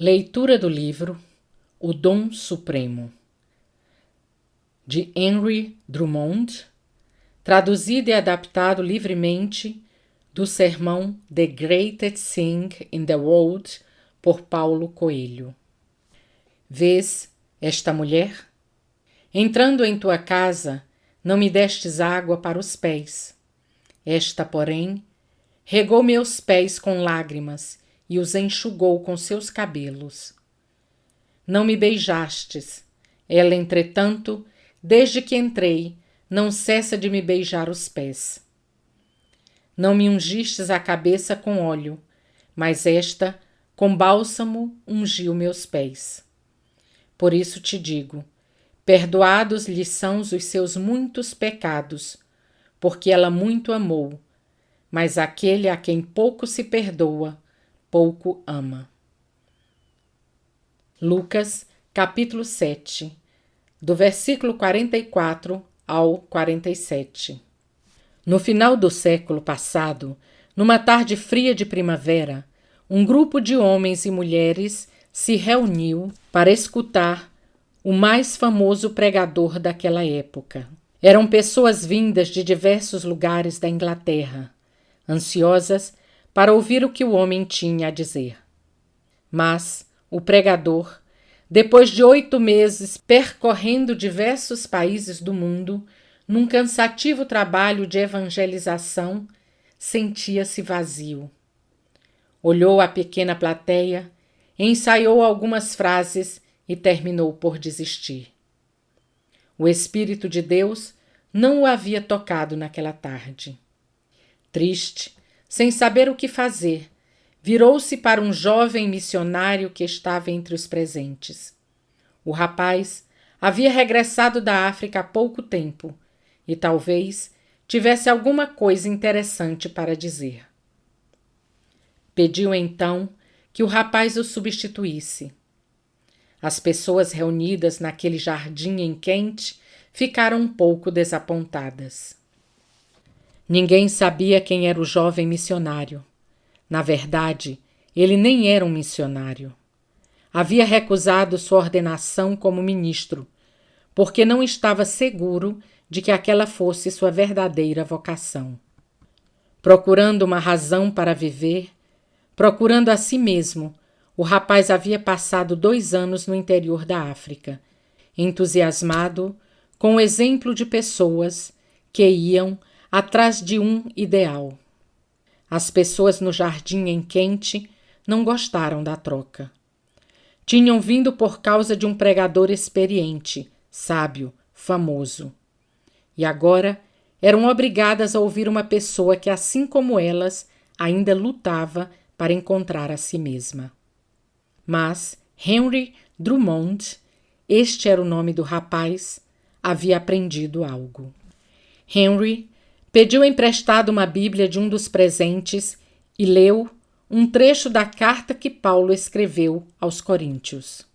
Leitura do livro O Dom Supremo, de Henry Drummond, traduzido e adaptado livremente do sermão The Greatest Thing in the World, por Paulo Coelho. Vês esta mulher? Entrando em tua casa, não me destes água para os pés. Esta, porém, regou meus pés com lágrimas e os enxugou com seus cabelos. Não me beijastes. Ela, entretanto, desde que entrei, não cessa de me beijar os pés. Não me ungistes a cabeça com óleo, mas esta, com bálsamo, ungiu meus pés. Por isso te digo, perdoados lhe são os seus muitos pecados, porque ela muito amou, mas aquele a quem pouco se perdoa, pouco ama. Lucas, capítulo 7, do versículo 44 ao 47. No final do século passado, numa tarde fria de primavera, um grupo de homens e mulheres se reuniu para escutar o mais famoso pregador daquela época. Eram pessoas vindas de diversos lugares da Inglaterra, ansiosas para ouvir o que o homem tinha a dizer. Mas o pregador, depois de 8 meses percorrendo diversos países do mundo, num cansativo trabalho de evangelização, sentia-se vazio. Olhou a pequena plateia, ensaiou algumas frases e terminou por desistir. O Espírito de Deus não o havia tocado naquela tarde. Triste, sem saber o que fazer, virou-se para um jovem missionário que estava entre os presentes. O rapaz havia regressado da África há pouco tempo e talvez tivesse alguma coisa interessante para dizer. Pediu então que o rapaz o substituísse. As pessoas reunidas naquele jardim em quente ficaram um pouco desapontadas. Ninguém sabia quem era o jovem missionário. Na verdade, ele nem era um missionário. Havia recusado sua ordenação como ministro, porque não estava seguro de que aquela fosse sua verdadeira vocação. Procurando uma razão para viver, procurando a si mesmo, o rapaz havia passado 2 anos no interior da África, entusiasmado com o exemplo de pessoas que iam atrás de um ideal. As pessoas no jardim em quente não gostaram da troca. Tinham vindo por causa de um pregador experiente, sábio, famoso. E agora eram obrigadas a ouvir uma pessoa que, assim como elas, ainda lutava para encontrar a si mesma. Mas Henry Drummond, este era o nome do rapaz, havia aprendido algo. Henry pediu emprestado uma Bíblia de um dos presentes e leu um trecho da carta que Paulo escreveu aos Coríntios.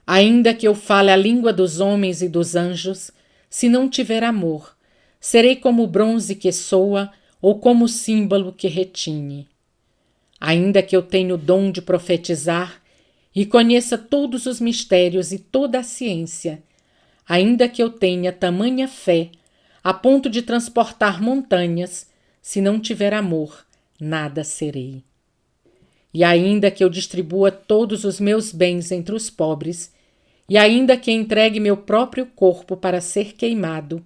Ainda que eu fale a língua dos homens e dos anjos, se não tiver amor, serei como o bronze que soa ou como o símbolo que retine. Ainda que eu tenha o dom de profetizar e conheça todos os mistérios e toda a ciência, ainda que eu tenha tamanha fé a ponto de transportar montanhas, se não tiver amor, nada serei. E ainda que eu distribua todos os meus bens entre os pobres, e ainda que entregue meu próprio corpo para ser queimado,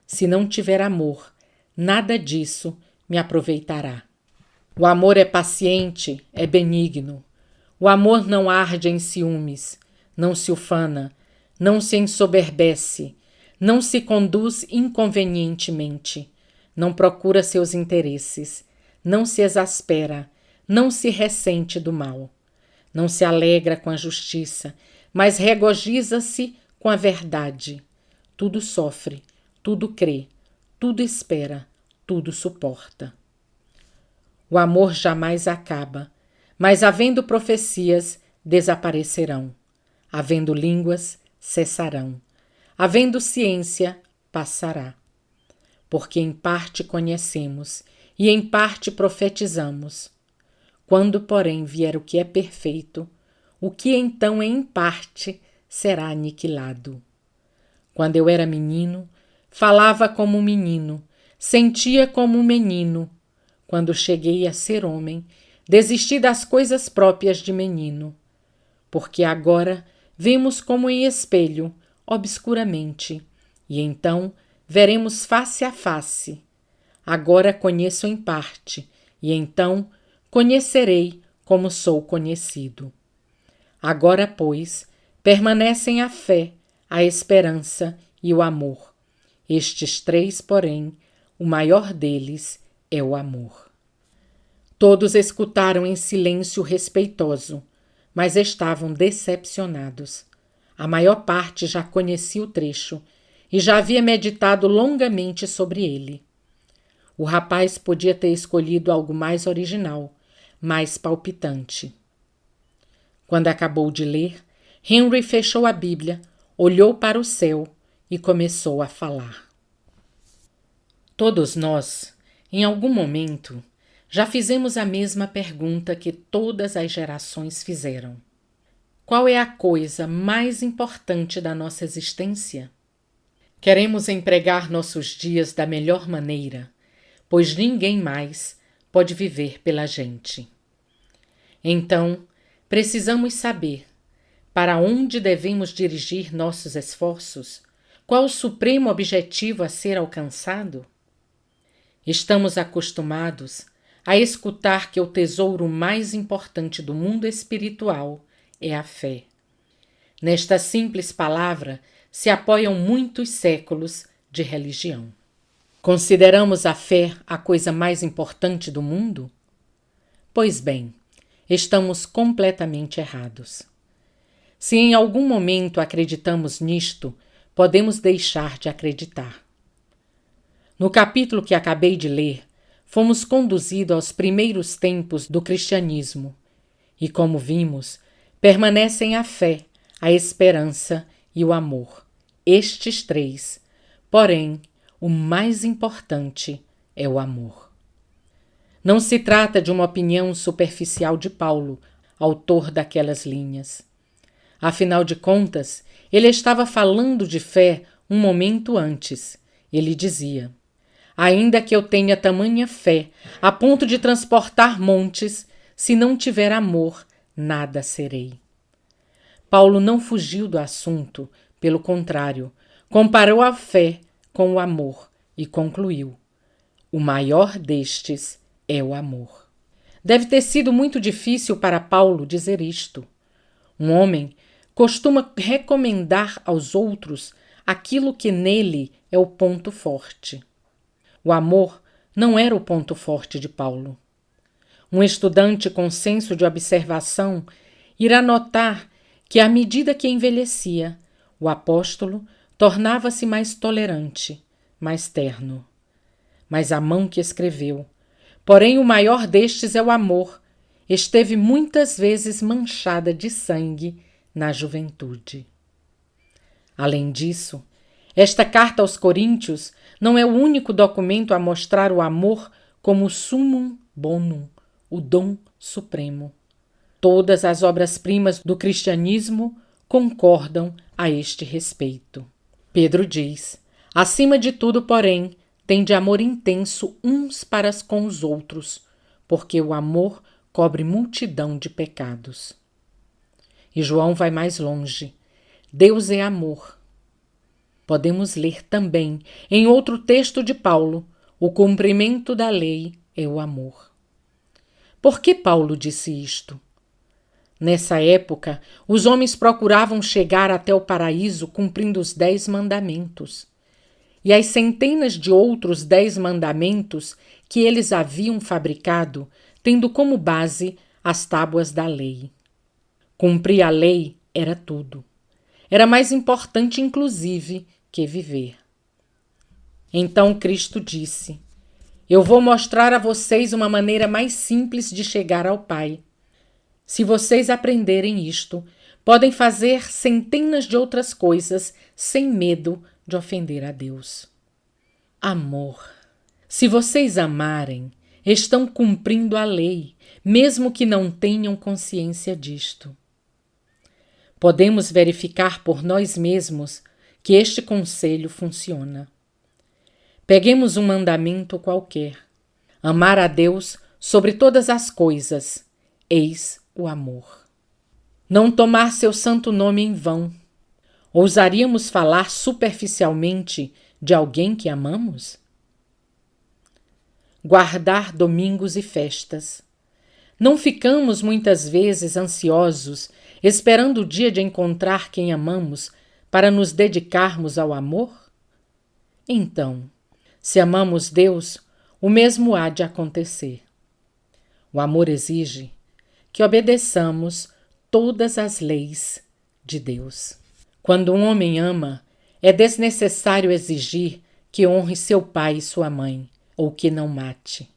se não tiver amor, nada disso me aproveitará. O amor é paciente, é benigno. O amor não arde em ciúmes, não se ufana, não se ensoberbece, não se conduz inconvenientemente, não procura seus interesses, não se exaspera, não se ressente do mal, não se alegra com a justiça, mas regozija-se com a verdade. Tudo sofre, tudo crê, tudo espera, tudo suporta. O amor jamais acaba, mas havendo profecias, desaparecerão. Havendo línguas, cessarão. Havendo ciência, passará. Porque em parte conhecemos e em parte profetizamos. Quando, porém, vier o que é perfeito, o que então em parte será aniquilado. Quando eu era menino, falava como um menino, sentia como um menino. Quando cheguei a ser homem, desisti das coisas próprias de menino. Porque agora vemos como em espelho, obscuramente, e então veremos face a face. Agora conheço em parte, e então conhecerei como sou conhecido. Agora, pois, permanecem a fé, a esperança e o amor. Estes três, porém, o maior deles é o amor. Todos escutaram em silêncio respeitoso, mas estavam decepcionados. A maior parte já conhecia o trecho e já havia meditado longamente sobre ele. O rapaz podia ter escolhido algo mais original, mais palpitante. Quando acabou de ler, Henry fechou a Bíblia, olhou para o céu e começou a falar. Todos nós, em algum momento, já fizemos a mesma pergunta que todas as gerações fizeram. Qual é a coisa mais importante da nossa existência? Queremos empregar nossos dias da melhor maneira, pois ninguém mais pode viver pela gente. Então, precisamos saber para onde devemos dirigir nossos esforços, qual o supremo objetivo a ser alcançado. Estamos acostumados a escutar que o tesouro mais importante do mundo espiritual é a fé. Nesta simples palavra se apoiam muitos séculos de religião. Consideramos a fé a coisa mais importante do mundo? Pois bem, estamos completamente errados. Se em algum momento acreditamos nisto, podemos deixar de acreditar. No capítulo que acabei de ler, fomos conduzidos aos primeiros tempos do cristianismo e, como vimos, permanecem a fé, a esperança e o amor. Estes três, porém, o mais importante é o amor. Não se trata de uma opinião superficial de Paulo, autor daquelas linhas. Afinal de contas, ele estava falando de fé um momento antes. Ele dizia: ainda que eu tenha tamanha fé, a ponto de transportar montes, se não tiver amor, nada serei. Paulo não fugiu do assunto, pelo contrário, comparou a fé com o amor e concluiu: o maior destes é o amor. Deve ter sido muito difícil para Paulo dizer isto. Um homem costuma recomendar aos outros aquilo que nele é o ponto forte. O amor não era o ponto forte de Paulo. Um estudante com senso de observação irá notar que, à medida que envelhecia, o apóstolo tornava-se mais tolerante, mais terno. Mas a mão que escreveu, porém o maior destes é o amor, esteve muitas vezes manchada de sangue na juventude. Além disso, esta carta aos Coríntios não é o único documento a mostrar o amor como o summum bonum, o dom supremo. Todas as obras-primas do cristianismo concordam a este respeito. Pedro diz: acima de tudo, porém, tende amor intenso uns para com os outros, porque o amor cobre multidão de pecados. E João vai mais longe. Deus é amor. Podemos ler também, em outro texto de Paulo, o cumprimento da lei é o amor. Por que Paulo disse isto? Nessa época, os homens procuravam chegar até o paraíso cumprindo os 10 mandamentos. E as centenas de outros 10 mandamentos que eles haviam fabricado, tendo como base as tábuas da lei. Cumprir a lei era tudo. Era mais importante, inclusive, que viver. Então Cristo disse: eu vou mostrar a vocês uma maneira mais simples de chegar ao Pai. Se vocês aprenderem isto, podem fazer centenas de outras coisas sem medo de ofender a Deus. Amor. Se vocês amarem, estão cumprindo a lei, mesmo que não tenham consciência disto. podemos verificar por nós mesmos que este conselho funciona. Peguemos um mandamento qualquer. Amar a Deus sobre todas as coisas, eis o amor. Não tomar seu santo nome em vão. Ousaríamos falar superficialmente de alguém que amamos? Guardar domingos e festas. Não ficamos muitas vezes ansiosos, esperando o dia de encontrar quem amamos para nos dedicarmos ao amor? Então, se amamos Deus, o mesmo há de acontecer. O amor exige que obedeçamos todas as leis de Deus. Quando um homem ama, é desnecessário exigir que honre seu pai e sua mãe, ou que não mate.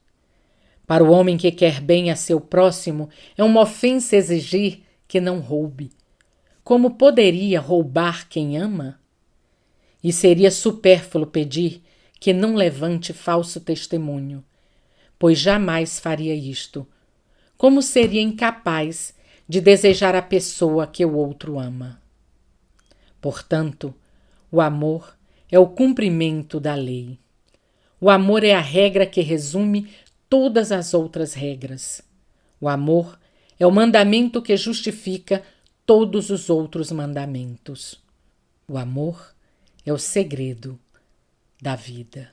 Para o homem que quer bem a seu próximo, é uma ofensa exigir que não roube. Como poderia roubar quem ama? E seria supérfluo pedir que não levante falso testemunho, pois jamais faria isto. Como seria incapaz de desejar a pessoa que o outro ama? Portanto, o amor é o cumprimento da lei. O amor é a regra que resume todas as outras regras. O amor é o mandamento que justifica todos os outros mandamentos. O amor é o segredo da vida.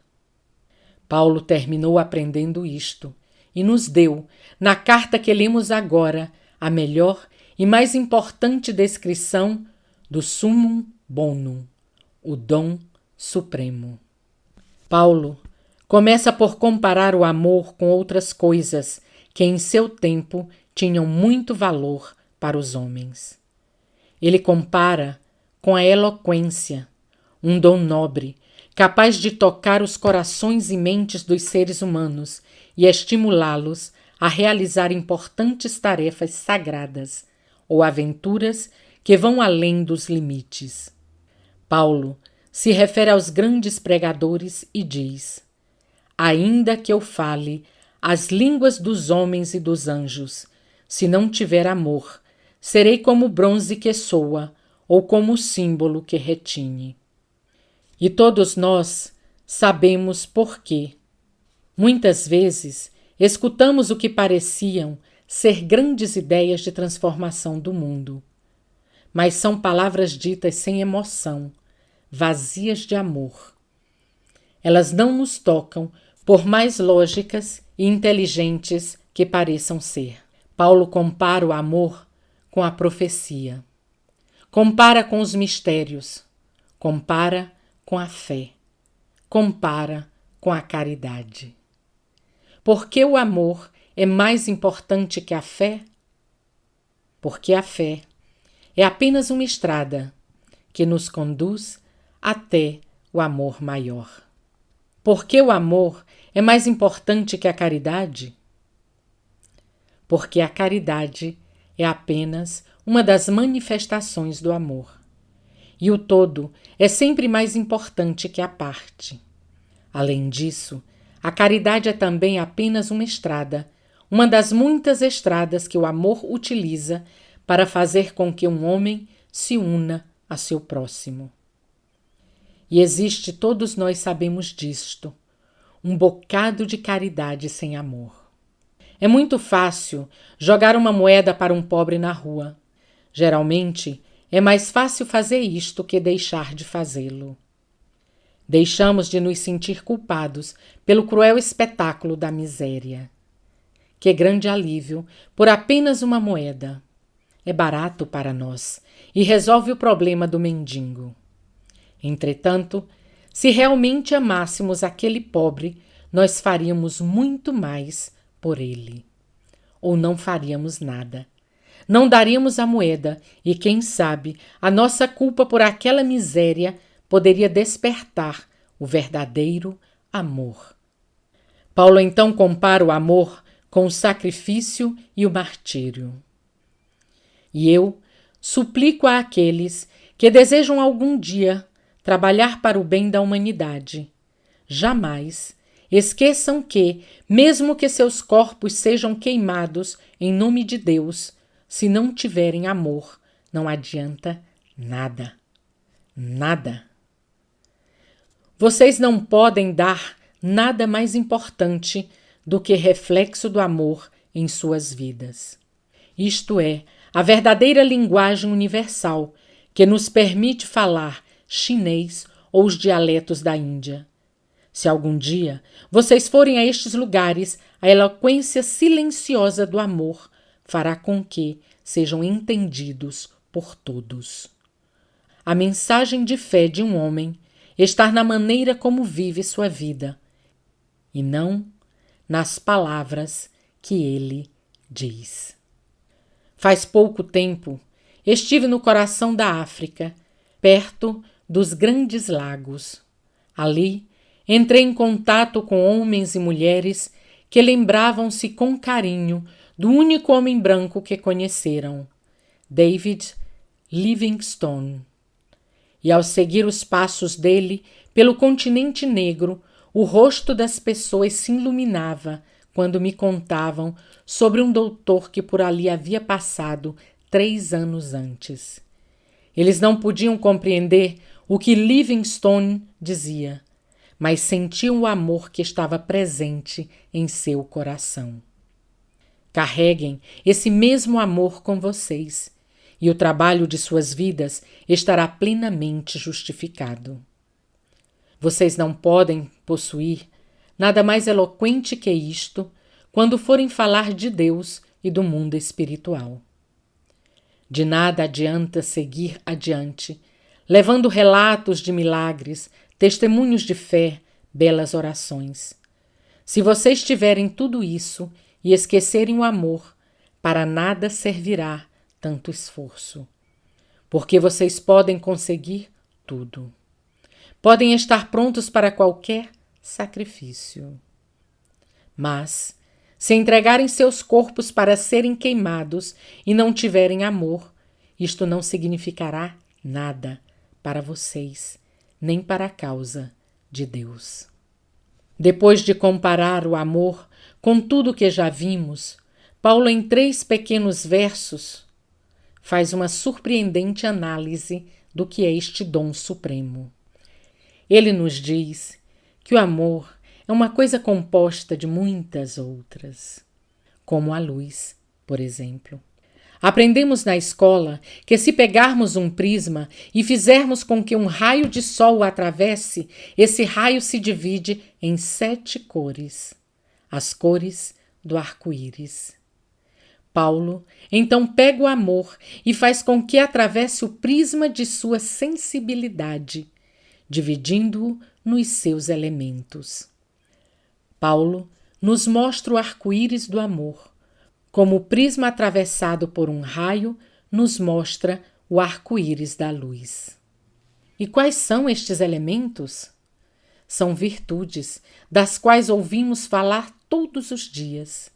Paulo terminou aprendendo isto e nos deu, na carta que lemos agora, a melhor e mais importante descrição do summum bonum, o dom supremo. Paulo começa por comparar o amor com outras coisas que em seu tempo tinham muito valor para os homens. Ele compara com a eloquência, um dom nobre, capaz de tocar os corações e mentes dos seres humanos e estimulá-los a realizar importantes tarefas sagradas ou aventuras que vão além dos limites. Paulo se refere aos grandes pregadores e diz: ainda que eu fale as línguas dos homens e dos anjos, se não tiver amor, serei como o bronze que soa ou como o símbolo que retine. E todos nós sabemos por quê. Muitas vezes escutamos o que pareciam ser grandes ideias de transformação do mundo, mas são palavras ditas sem emoção, vazias de amor. Elas não nos tocam, por mais lógicas e inteligentes que pareçam ser. Paulo compara o amor com a profecia, compara com os mistérios, compara com a fé, compara com a caridade. Por que o amor é mais importante que a fé? Porque a fé é apenas uma estrada que nos conduz até o amor maior. Por que o amor é mais importante que a caridade? Porque a caridade é apenas uma das manifestações do amor. E o todo é sempre mais importante que a parte. Além disso, a caridade é também apenas uma estrada, uma das muitas estradas que o amor utiliza para fazer com que um homem se una a seu próximo. E existe, todos nós sabemos disto, um bocado de caridade sem amor. É muito fácil jogar uma moeda para um pobre na rua. Geralmente, é mais fácil fazer isto que deixar de fazê-lo. Deixamos de nos sentir culpados pelo cruel espetáculo da miséria. Que grande alívio por apenas uma moeda! É barato para nós e resolve o problema do mendigo. Entretanto, se realmente amássemos aquele pobre, nós faríamos muito mais por ele. Ou não faríamos nada. Não daríamos a moeda e, quem sabe, a nossa culpa por aquela miséria poderia despertar o verdadeiro amor. Paulo então compara o amor com o sacrifício e o martírio. E eu suplico àqueles que desejam algum dia trabalhar para o bem da humanidade. Jamais esqueçam que, mesmo que seus corpos sejam queimados em nome de Deus, se não tiverem amor, não adianta nada. Nada. Vocês não podem dar nada mais importante do que reflexo do amor em suas vidas. Isto é, a verdadeira linguagem universal que nos permite falar chinês ou os dialetos da Índia. Se algum dia vocês forem a estes lugares, a eloquência silenciosa do amor fará com que sejam entendidos por todos. A mensagem de fé de um homem está na maneira como vive sua vida, e não nas palavras que ele diz. Faz pouco tempo estive no coração da África, perto dos Grandes Lagos. Ali entrei em contato com homens e mulheres que lembravam-se com carinho do único homem branco que conheceram, David Livingstone. E ao seguir os passos dele pelo continente negro, o rosto das pessoas se iluminava quando me contavam sobre um doutor que por ali havia passado 3 anos antes. Eles não podiam compreender o que Livingstone dizia, mas sentiam o amor que estava presente em seu coração. Carreguem esse mesmo amor com vocês, e o trabalho de suas vidas estará plenamente justificado. Vocês não podem possuir nada mais eloquente que isto quando forem falar de Deus e do mundo espiritual. De nada adianta seguir adiante, levando relatos de milagres, testemunhos de fé, belas orações. Se vocês tiverem tudo isso e esquecerem o amor, para nada servirá tanto esforço. Porque vocês podem conseguir tudo. Podem estar prontos para qualquer sacrifício. Mas, se entregarem seus corpos para serem queimados e não tiverem amor, isto não significará nada para vocês, nem para a causa de Deus. Depois de comparar o amor com tudo que já vimos, Paulo, em 3 pequenos versos, faz uma surpreendente análise do que é este dom supremo. Ele nos diz que o amor é uma coisa composta de muitas outras, como a luz, por exemplo. Aprendemos na escola que se pegarmos um prisma e fizermos com que um raio de sol o atravesse, esse raio se divide em 7 cores, as cores do arco-íris. Paulo então pega o amor e faz com que atravesse o prisma de sua sensibilidade, dividindo-o nos seus elementos. Paulo nos mostra o arco-íris do amor, como o prisma atravessado por um raio nos mostra o arco-íris da luz. E quais são estes elementos? São virtudes, das quais ouvimos falar todos os dias.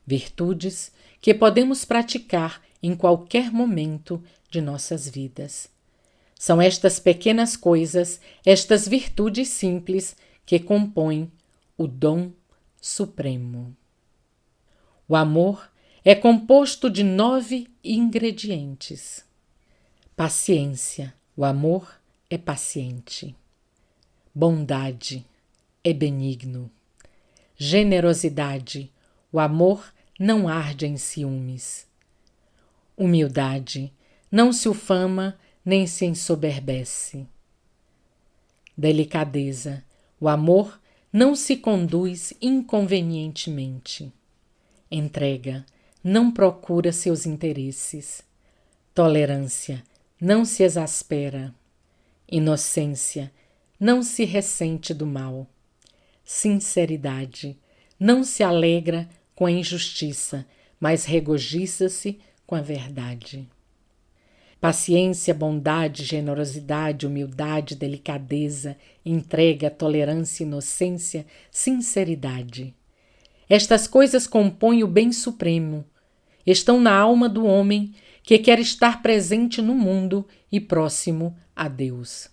Virtudes que podemos praticar em qualquer momento de nossas vidas. São estas pequenas coisas, estas virtudes simples, que compõem o dom supremo. O amor é composto de 9 ingredientes. Paciência, o amor é paciente. Bondade, é benigno. Generosidade, o amor não arde em ciúmes. Humildade, não se ufama nem se ensoberbece. Delicadeza, o amor não se conduz inconvenientemente. Entrega, não procura seus interesses. Tolerância, não se exaspera. Inocência, não se ressente do mal. Sinceridade, não se alegra com a injustiça, mas regozija-se com a verdade. Paciência, bondade, generosidade, humildade, delicadeza, entrega, tolerância, inocência, sinceridade. Estas coisas compõem o bem supremo. Estão na alma do homem que quer estar presente no mundo e próximo a Deus.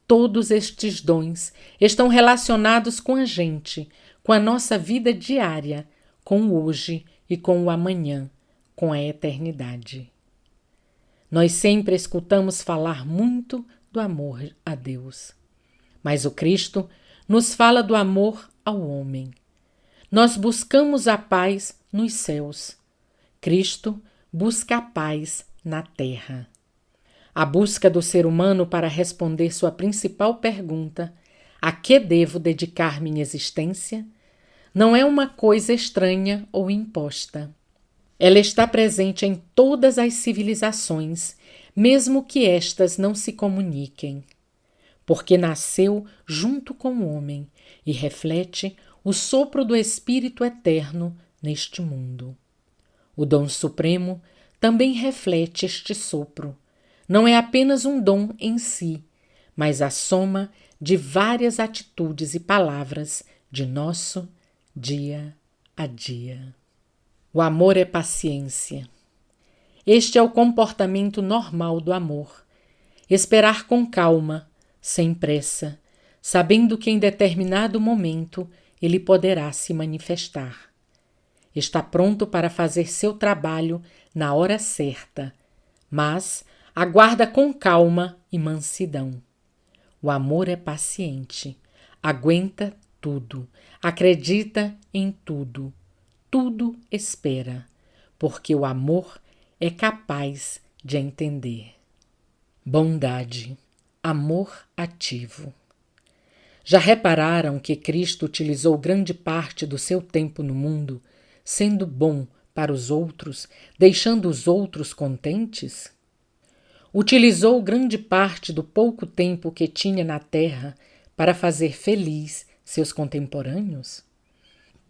Todos estes dons estão relacionados com a gente, com a nossa vida diária, com o hoje e com o amanhã, com a eternidade. Nós sempre escutamos falar muito do amor a Deus. Mas o Cristo nos fala do amor ao homem. Nós buscamos a paz nos céus. Cristo busca a paz na terra. A busca do ser humano para responder sua principal pergunta, a que devo dedicar minha existência, não é uma coisa estranha ou imposta. Ela está presente em todas as civilizações, mesmo que estas não se comuniquem, porque nasceu junto com o homem e reflete o sopro do Espírito Eterno neste mundo. O dom supremo também reflete este sopro. Não é apenas um dom em si, mas a soma de várias atitudes e palavras de nosso dia a dia. O amor é paciência. Este é o comportamento normal do amor. Esperar com calma, sem pressa, sabendo que em determinado momento ele poderá se manifestar. Está pronto para fazer seu trabalho na hora certa, mas aguarda com calma e mansidão. O amor é paciente, aguenta tudo, acredita em tudo, tudo espera, porque o amor é capaz de entender. Bondade, amor ativo. Já repararam que Cristo utilizou grande parte do seu tempo no mundo sendo bom para os outros, deixando os outros contentes? Utilizou grande parte do pouco tempo que tinha na terra para fazer feliz seus contemporâneos?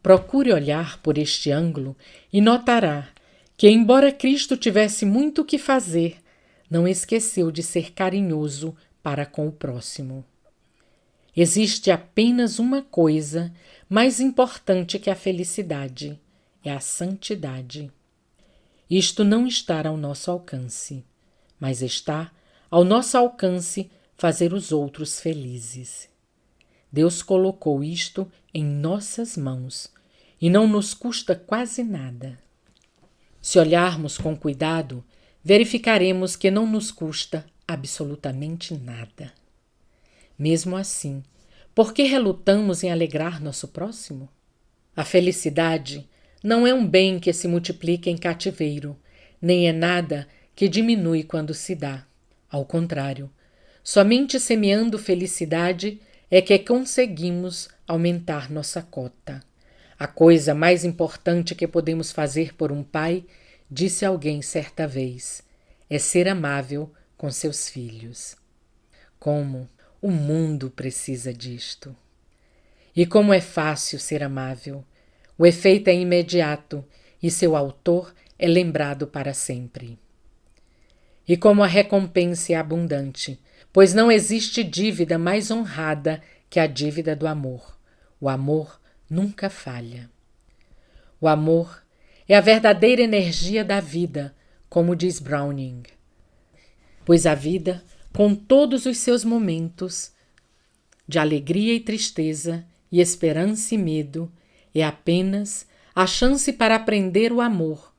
Procure olhar por este ângulo e notará que, embora Cristo tivesse muito o que fazer, não esqueceu de ser carinhoso para com o próximo. Existe apenas uma coisa mais importante que a felicidade, é a santidade. Isto não está ao nosso alcance, mas está ao nosso alcance fazer os outros felizes. Deus colocou isto em nossas mãos e não nos custa quase nada. Se olharmos com cuidado, verificaremos que não nos custa absolutamente nada. Mesmo assim, por que relutamos em alegrar nosso próximo? A felicidade não é um bem que se multiplica em cativeiro, nem é nada que diminui quando se dá. Ao contrário, somente semeando felicidade é que conseguimos aumentar nossa cota. A coisa mais importante que podemos fazer por um pai, disse alguém certa vez, é ser amável com seus filhos. Como o mundo precisa disto! E como é fácil ser amável! O efeito é imediato e seu autor é lembrado para sempre. E como a recompensa é abundante, pois não existe dívida mais honrada que a dívida do amor. O amor nunca falha. O amor é a verdadeira energia da vida, como diz Browning. Pois a vida, com todos os seus momentos de alegria e tristeza, e esperança e medo, é apenas a chance para aprender o amor,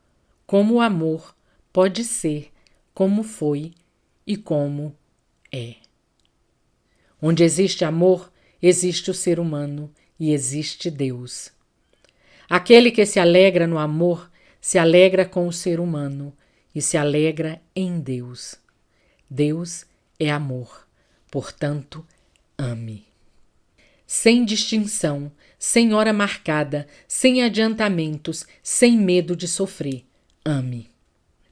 como o amor pode ser, como foi e como é. Onde existe amor, existe o ser humano e existe Deus. Aquele que se alegra no amor, se alegra com o ser humano e se alegra em Deus. Deus é amor, portanto, ame. Sem distinção, sem hora marcada, sem adiantamentos, sem medo de sofrer, ame.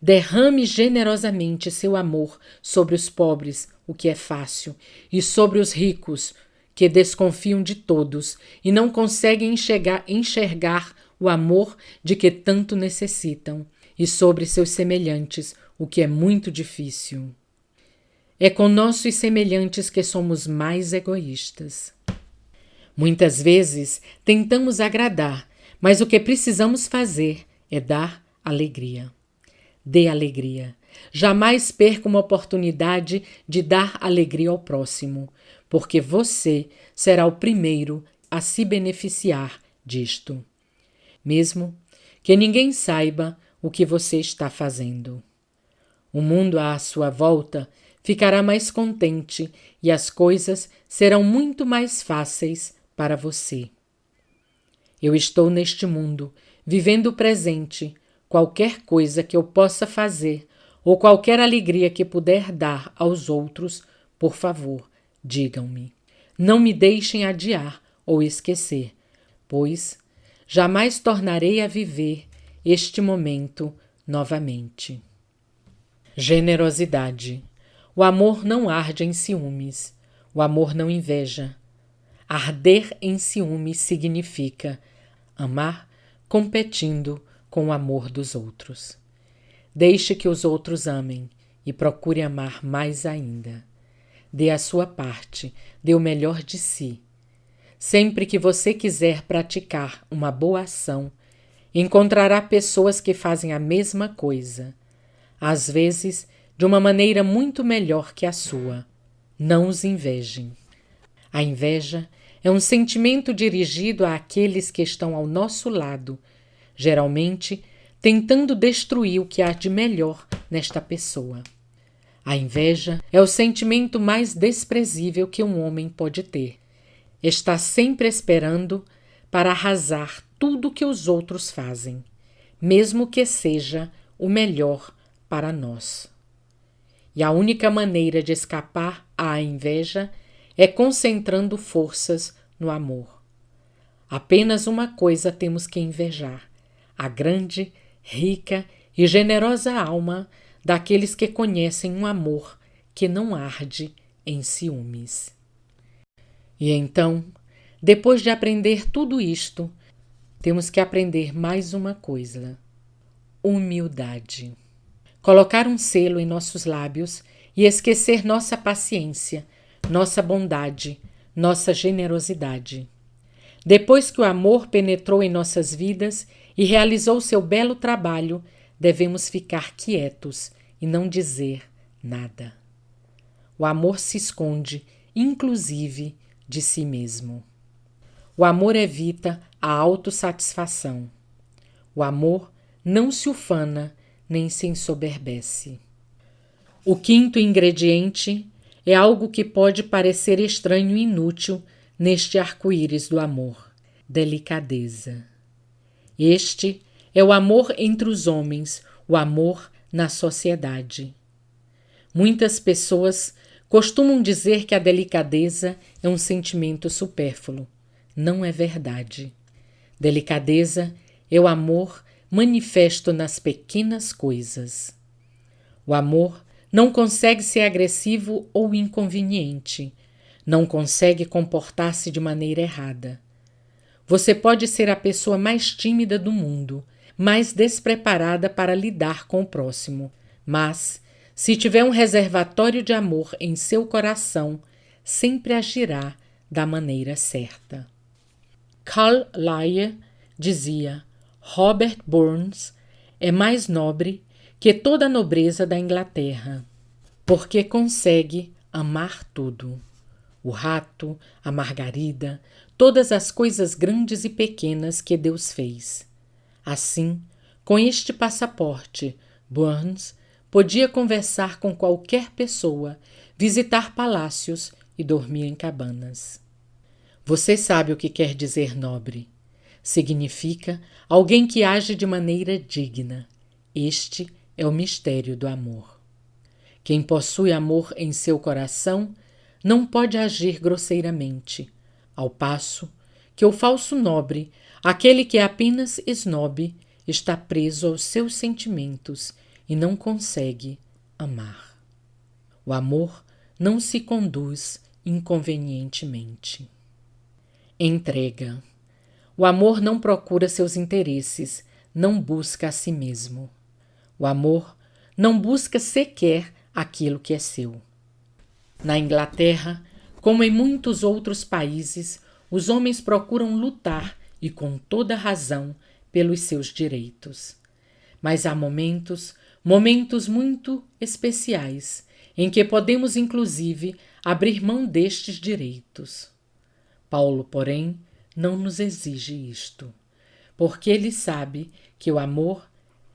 Derrame generosamente seu amor sobre os pobres, o que é fácil, e sobre os ricos, que desconfiam de todos e não conseguem enxergar o amor de que tanto necessitam, e sobre seus semelhantes, o que é muito difícil. É com nossos semelhantes que somos mais egoístas. Muitas vezes tentamos agradar, mas o que precisamos fazer é dar alegria. Dê alegria. Jamais perca uma oportunidade de dar alegria ao próximo, porque você será o primeiro a se beneficiar disto, mesmo que ninguém saiba o que você está fazendo. O mundo à sua volta ficará mais contente e as coisas serão muito mais fáceis para você. Eu estou neste mundo, vivendo o presente. Qualquer coisa que eu possa fazer ou qualquer alegria que puder dar aos outros, por favor, digam-me. Não me deixem adiar ou esquecer, pois jamais tornarei a viver este momento novamente. Generosidade. O amor não arde em ciúmes. O amor não inveja. Arder em ciúmes significa amar competindo com o amor dos outros. Deixe que os outros amem e procure amar mais ainda. Dê a sua parte, dê o melhor de si. Sempre que você quiser praticar uma boa ação, encontrará pessoas que fazem a mesma coisa, às vezes de uma maneira muito melhor que a sua. Não os invejem. A inveja é um sentimento dirigido àqueles que estão ao nosso lado, geralmente tentando destruir o que há de melhor nesta pessoa. A inveja é o sentimento mais desprezível que um homem pode ter. Está sempre esperando para arrasar tudo que os outros fazem, mesmo que seja o melhor para nós. E a única maneira de escapar à inveja é concentrando forças no amor. Apenas uma coisa temos que invejar: a grande, rica e generosa alma daqueles que conhecem um amor que não arde em ciúmes. E então, depois de aprender tudo isto, temos que aprender mais uma coisa: humildade. Colocar um selo em nossos lábios e esquecer nossa paciência, nossa bondade, nossa generosidade. Depois que o amor penetrou em nossas vidas e realizou seu belo trabalho, devemos ficar quietos e não dizer nada. O amor se esconde, inclusive, de si mesmo. O amor evita a autossatisfação. O amor não se ufana nem se ensoberbece. O quinto ingrediente é algo que pode parecer estranho e inútil neste arco-íris do amor: delicadeza. Este é o amor entre os homens, o amor na sociedade. Muitas pessoas costumam dizer que a delicadeza é um sentimento supérfluo. Não é verdade. Delicadeza é o amor manifesto nas pequenas coisas. O amor não consegue ser agressivo ou inconveniente. Não consegue comportar-se de maneira errada. Você pode ser a pessoa mais tímida do mundo, mais despreparada para lidar com o próximo, mas se tiver um reservatório de amor em seu coração, sempre agirá da maneira certa. Carlyle dizia: Robert Burns é mais nobre que toda a nobreza da Inglaterra, porque consegue amar tudo. O rato, a margarida, todas as coisas grandes e pequenas que Deus fez. Assim, com este passaporte, Burns podia conversar com qualquer pessoa, visitar palácios e dormir em cabanas. Você sabe o que quer dizer nobre. Significa alguém que age de maneira digna. Este é o mistério do amor. Quem possui amor em seu coração não pode agir grosseiramente, ao passo que o falso nobre, aquele que é apenas esnobe, está preso aos seus sentimentos e não consegue amar. O amor não se conduz inconvenientemente. Entrega. O amor não procura seus interesses, não busca a si mesmo. O amor não busca sequer aquilo que é seu. Na Inglaterra, como em muitos outros países, os homens procuram lutar, e com toda razão, pelos seus direitos. Mas há momentos muito especiais, em que podemos inclusive abrir mão destes direitos. Paulo, porém, não nos exige isto, porque ele sabe que o amor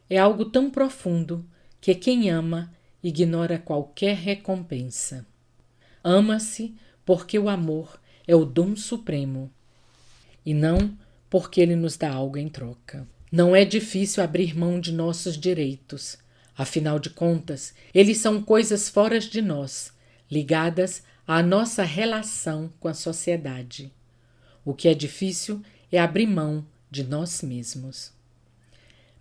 é algo tão profundo que quem ama ignora qualquer recompensa. Ama-se porque o amor é o dom supremo e não porque ele nos dá algo em troca. Não é difícil abrir mão de nossos direitos. Afinal de contas, eles são coisas fora de nós, ligadas à nossa relação com a sociedade. O que é difícil é abrir mão de nós mesmos.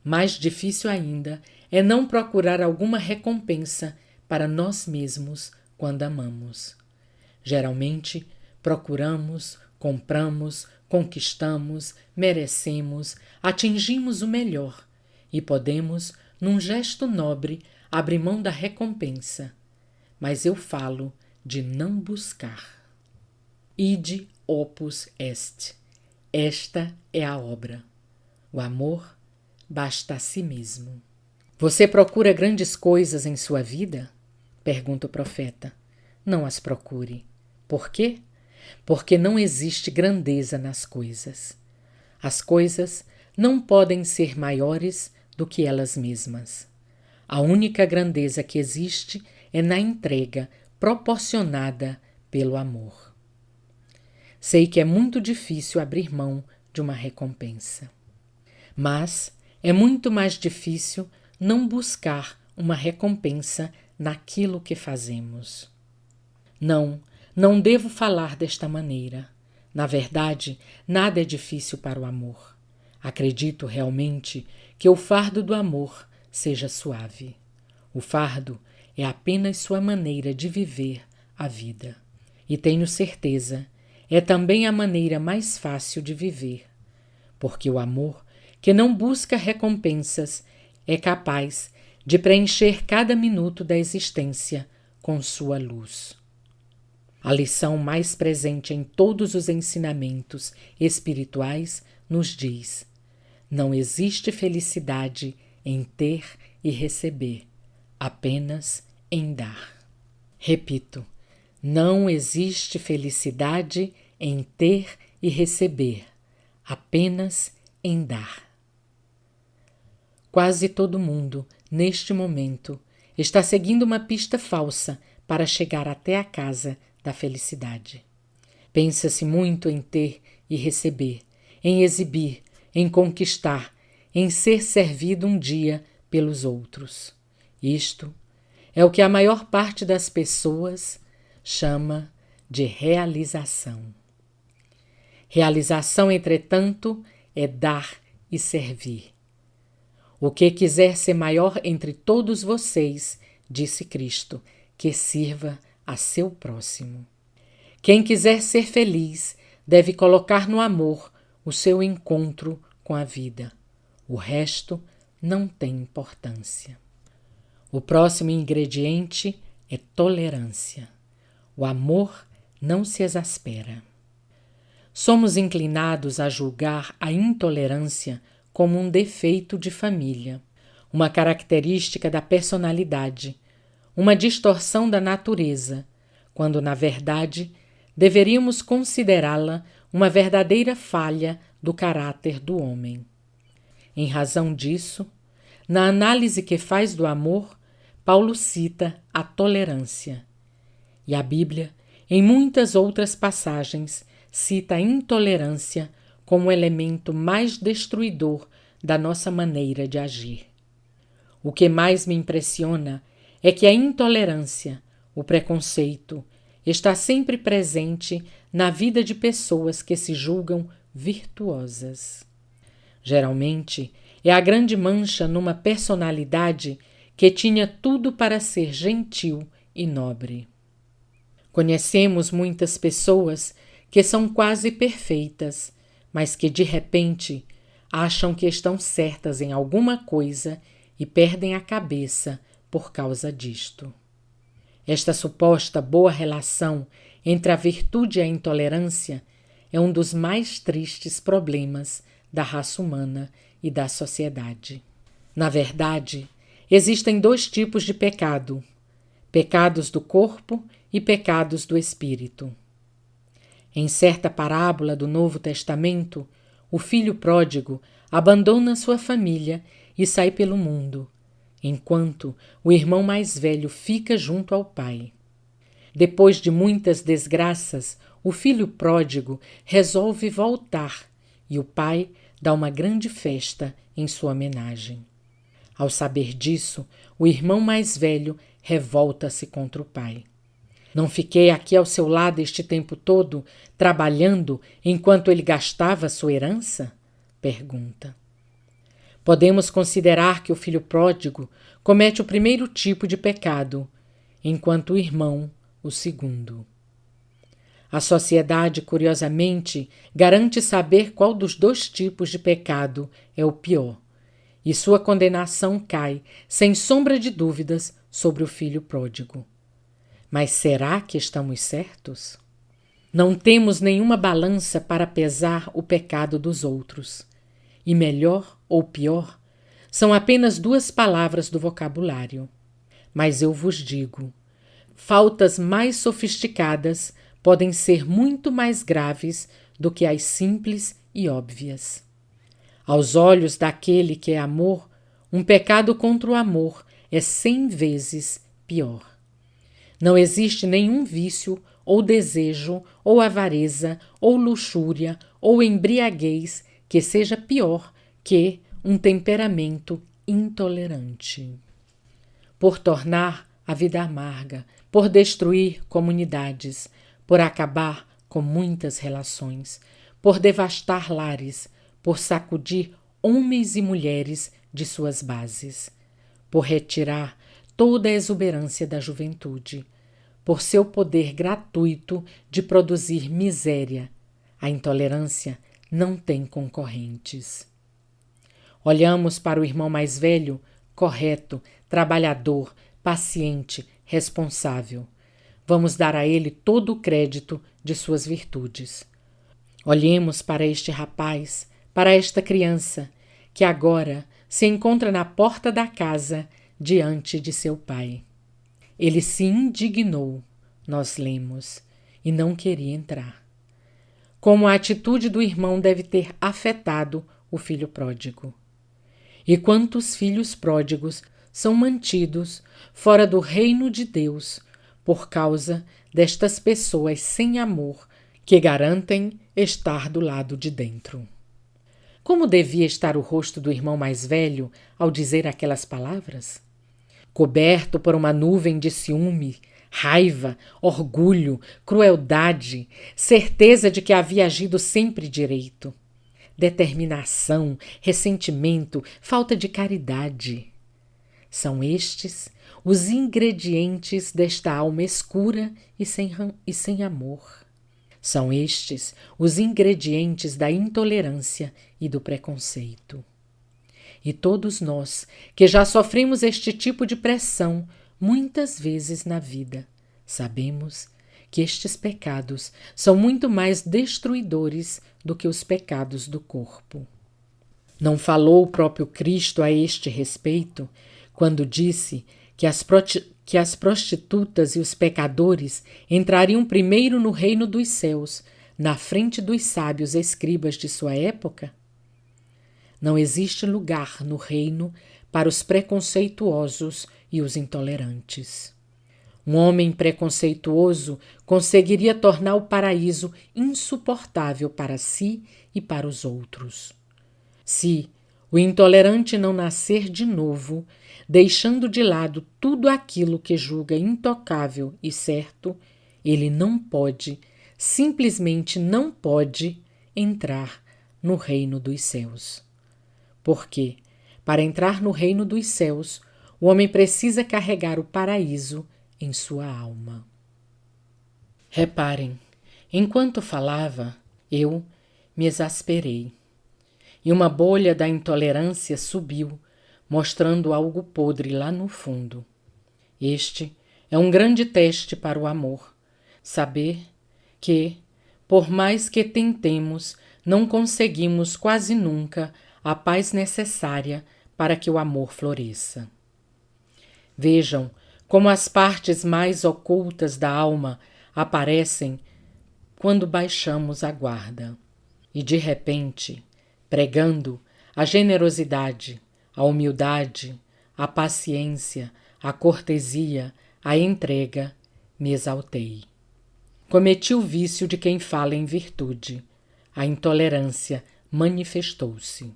Mais difícil ainda é não procurar alguma recompensa para nós mesmos quando amamos. Geralmente, procuramos, compramos, conquistamos, merecemos, atingimos o melhor e podemos, num gesto nobre, abrir mão da recompensa. Mas eu falo de não buscar. Ide opus est. Esta é a obra. O amor basta a si mesmo. Você procura grandes coisas em sua vida? Pergunta o profeta. Não as procure. Por quê? Porque não existe grandeza nas coisas. As coisas não podem ser maiores do que elas mesmas. A única grandeza que existe é na entrega proporcionada pelo amor. Sei que é muito difícil abrir mão de uma recompensa. Mas é muito mais difícil não buscar uma recompensa naquilo que fazemos. Não devo falar desta maneira. Na verdade, nada é difícil para o amor. Acredito realmente que o fardo do amor seja suave. O fardo é apenas sua maneira de viver a vida. E tenho certeza, é também a maneira mais fácil de viver. Porque o amor, que não busca recompensas, é capaz de preencher cada minuto da existência com sua luz. A lição mais presente em todos os ensinamentos espirituais nos diz: não existe felicidade em ter e receber, apenas em dar. Repito, não existe felicidade em ter e receber, apenas em dar. Quase todo mundo, neste momento, está seguindo uma pista falsa para chegar até a casa da felicidade. Pensa-se muito em ter e receber, em exibir, em conquistar, em ser servido um dia pelos outros. Isto é o que a maior parte das pessoas chama de realização. Realização, entretanto, é dar e servir. O que quiser ser maior entre todos vocês, disse Cristo, que sirva a seu próximo. Quem quiser ser feliz deve colocar no amor o seu encontro com a vida. O resto não tem importância. O próximo ingrediente é tolerância. O amor não se exaspera. Somos inclinados a julgar a intolerância como um defeito de família, uma característica da personalidade, uma distorção da natureza, quando, na verdade, deveríamos considerá-la uma verdadeira falha do caráter do homem. Em razão disso, na análise que faz do amor, Paulo cita a tolerância. E a Bíblia, em muitas outras passagens, cita a intolerância como o elemento mais destruidor da nossa maneira de agir. O que mais me impressiona é que a intolerância, o preconceito, está sempre presente na vida de pessoas que se julgam virtuosas. Geralmente, é a grande mancha numa personalidade que tinha tudo para ser gentil e nobre. Conhecemos muitas pessoas que são quase perfeitas, mas que de repente acham que estão certas em alguma coisa e perdem a cabeça por causa disto. Esta suposta boa relação entre a virtude e a intolerância é um dos mais tristes problemas da raça humana e da sociedade. Na verdade, existem dois tipos de pecado: pecados do corpo e pecados do espírito. Em certa parábola do Novo Testamento, o filho pródigo abandona sua família e sai pelo mundo. enquanto o irmão mais velho fica junto ao pai. Depois de muitas desgraças, o filho pródigo resolve voltar e o pai dá uma grande festa em sua homenagem. Ao saber disso, o irmão mais velho revolta-se contra o pai. Não fiquei aqui ao seu lado este tempo todo, trabalhando enquanto ele gastava sua herança? Pergunta. Podemos considerar que o filho pródigo comete o primeiro tipo de pecado, enquanto o irmão o segundo. A sociedade, curiosamente, garante saber qual dos dois tipos de pecado é o pior, e sua condenação cai, sem sombra de dúvidas, sobre o filho pródigo. Mas será que estamos certos? Não temos nenhuma balança para pesar o pecado dos outros. E melhor ou pior são apenas duas palavras do vocabulário. Mas eu vos digo, faltas mais sofisticadas podem ser muito mais graves do que as simples e óbvias. Aos olhos daquele que é amor, um pecado contra o amor é 100 vezes pior. Não existe nenhum vício, ou desejo, ou avareza, ou luxúria, ou embriaguez que seja pior que um temperamento intolerante. Por tornar a vida amarga, por destruir comunidades, por acabar com muitas relações, por devastar lares, por sacudir homens e mulheres de suas bases, por retirar toda a exuberância da juventude, por seu poder gratuito de produzir miséria. A intolerância não tem concorrentes. Olhamos para o irmão mais velho, correto, trabalhador, paciente, responsável. Vamos dar a ele todo o crédito de suas virtudes. Olhemos para este rapaz, para esta criança, que agora se encontra na porta da casa diante de seu pai. Ele se indignou, nós lemos, e não queria entrar. Como a atitude do irmão deve ter afetado o filho pródigo. E quantos filhos pródigos são mantidos fora do reino de Deus por causa destas pessoas sem amor que garantem estar do lado de dentro. Como devia estar o rosto do irmão mais velho ao dizer aquelas palavras? Coberto por uma nuvem de ciúme, raiva, orgulho, crueldade, certeza de que havia agido sempre direito. Determinação, ressentimento, falta de caridade. São estes os ingredientes desta alma escura e sem amor. São estes os ingredientes da intolerância e do preconceito. E todos nós, que já sofremos este tipo de pressão muitas vezes na vida, sabemos que estes pecados são muito mais destruidores do que os pecados do corpo. Não falou o próprio Cristo a este respeito, quando disse que as prostitutas e os pecadores entrariam primeiro no reino dos céus, na frente dos sábios escribas de sua época? Não existe lugar no reino para os preconceituosos e os intolerantes. Um homem preconceituoso conseguiria tornar o paraíso insuportável para si e para os outros. Se o intolerante não nascer de novo, deixando de lado tudo aquilo que julga intocável e certo, ele não pode, simplesmente não pode, entrar no reino dos céus. Porque, para entrar no reino dos céus, o homem precisa carregar o paraíso em sua alma. Reparem, enquanto falava, eu me exasperei. E uma bolha da intolerância subiu, mostrando algo podre lá no fundo. Este é um grande teste para o amor. Saber que, por mais que tentemos, não conseguimos quase nunca a paz necessária para que o amor floresça. Vejam como as partes mais ocultas da alma aparecem quando baixamos a guarda. E de repente, pregando a generosidade, a humildade, a paciência, a cortesia, a entrega, me exaltei. Cometi o vício de quem fala em virtude. A intolerância manifestou-se.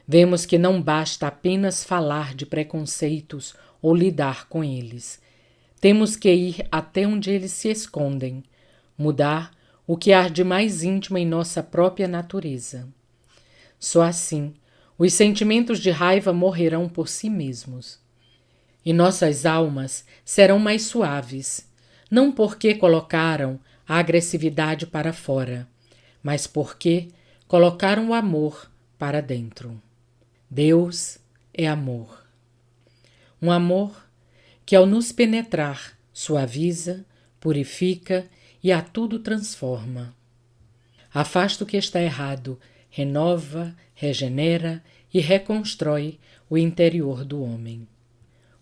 Vemos que não basta apenas falar de preconceitos ou lidar com eles. Temos que ir até onde eles se escondem, mudar o que há de mais íntimo em nossa própria natureza. Só assim, os sentimentos de raiva morrerão por si mesmos. E nossas almas serão mais suaves, não porque colocaram a agressividade para fora, mas porque colocaram o amor para dentro. Deus é amor. Um amor que, ao nos penetrar, suaviza, purifica e a tudo transforma. Afasta o que está errado, renova, regenera e reconstrói o interior do homem.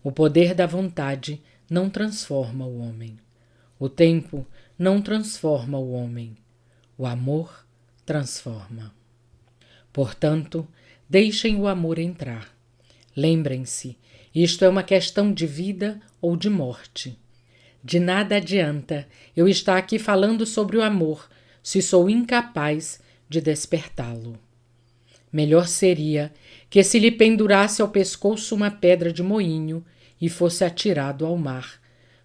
O poder da vontade não transforma o homem. O tempo não transforma o homem. O amor transforma. Portanto, deixem o amor entrar. Lembrem-se, isto é uma questão de vida ou de morte. De nada adianta eu estar aqui falando sobre o amor se sou incapaz de despertá-lo. Melhor seria que se lhe pendurasse ao pescoço uma pedra de moinho e fosse atirado ao mar,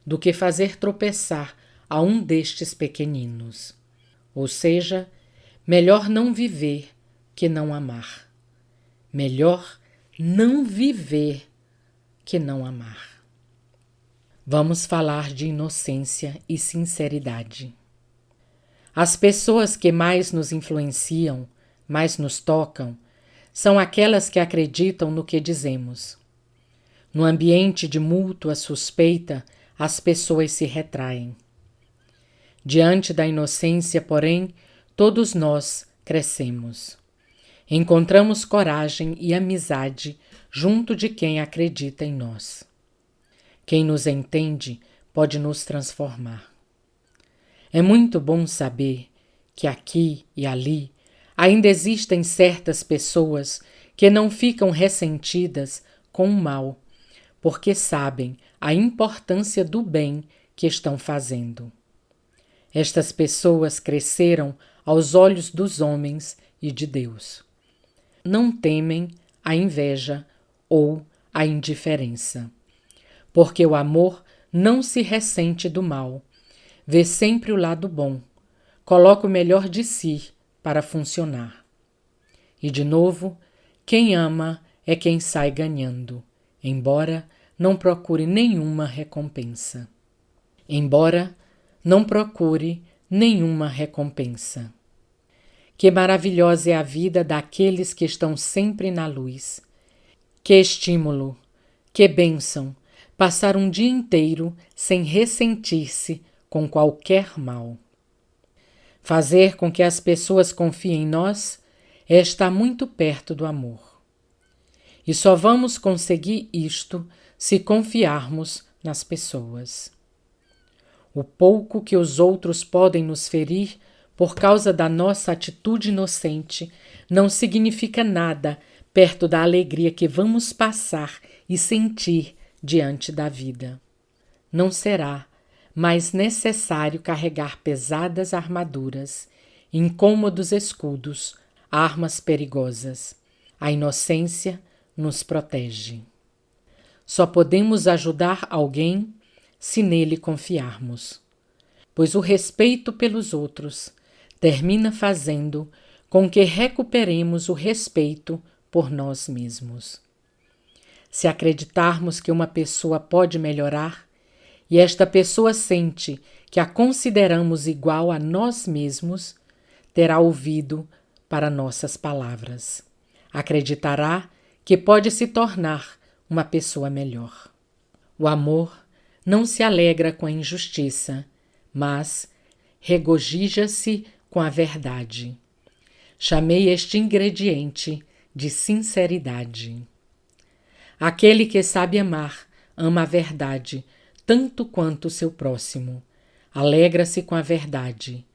do que fazer tropeçar a um destes pequeninos. Ou seja, melhor não viver que não amar. Melhor não viver que não amar. Vamos falar de inocência e sinceridade. As pessoas que mais nos influenciam, mais nos tocam, são aquelas que acreditam no que dizemos. No ambiente de mútua suspeita, as pessoas se retraem. Diante da inocência, porém, todos nós crescemos. Encontramos coragem e amizade junto de quem acredita em nós. Quem nos entende pode nos transformar. É muito bom saber que aqui e ali ainda existem certas pessoas que não ficam ressentidas com o mal, porque sabem a importância do bem que estão fazendo. Estas pessoas cresceram aos olhos dos homens e de Deus. Não temem a inveja ou a indiferença, porque o amor não se ressente do mal, vê sempre o lado bom, coloca o melhor de si para funcionar. E de novo, quem ama é quem sai ganhando, embora não procure nenhuma recompensa. Que maravilhosa é a vida daqueles que estão sempre na luz. Que estímulo, que bênção, passar um dia inteiro sem ressentir-se com qualquer mal. Fazer com que as pessoas confiem em nós é estar muito perto do amor. E só vamos conseguir isto se confiarmos nas pessoas. O pouco que os outros podem nos ferir por causa da nossa atitude inocente não significa nada perto da alegria que vamos passar e sentir diante da vida. Não será mais necessário carregar pesadas armaduras, incômodos escudos, armas perigosas. A inocência nos protege. Só podemos ajudar alguém se nele confiarmos, pois o respeito pelos outros termina fazendo com que recuperemos o respeito por nós mesmos. Se acreditarmos que uma pessoa pode melhorar e esta pessoa sente que a consideramos igual a nós mesmos, terá ouvido para nossas palavras. Acreditará que pode se tornar uma pessoa melhor. O amor não se alegra com a injustiça, mas regozija-se com a verdade. Chamei este ingrediente de sinceridade. Aquele que sabe amar, ama a verdade, tanto quanto o seu próximo. Alegra-se com a verdade,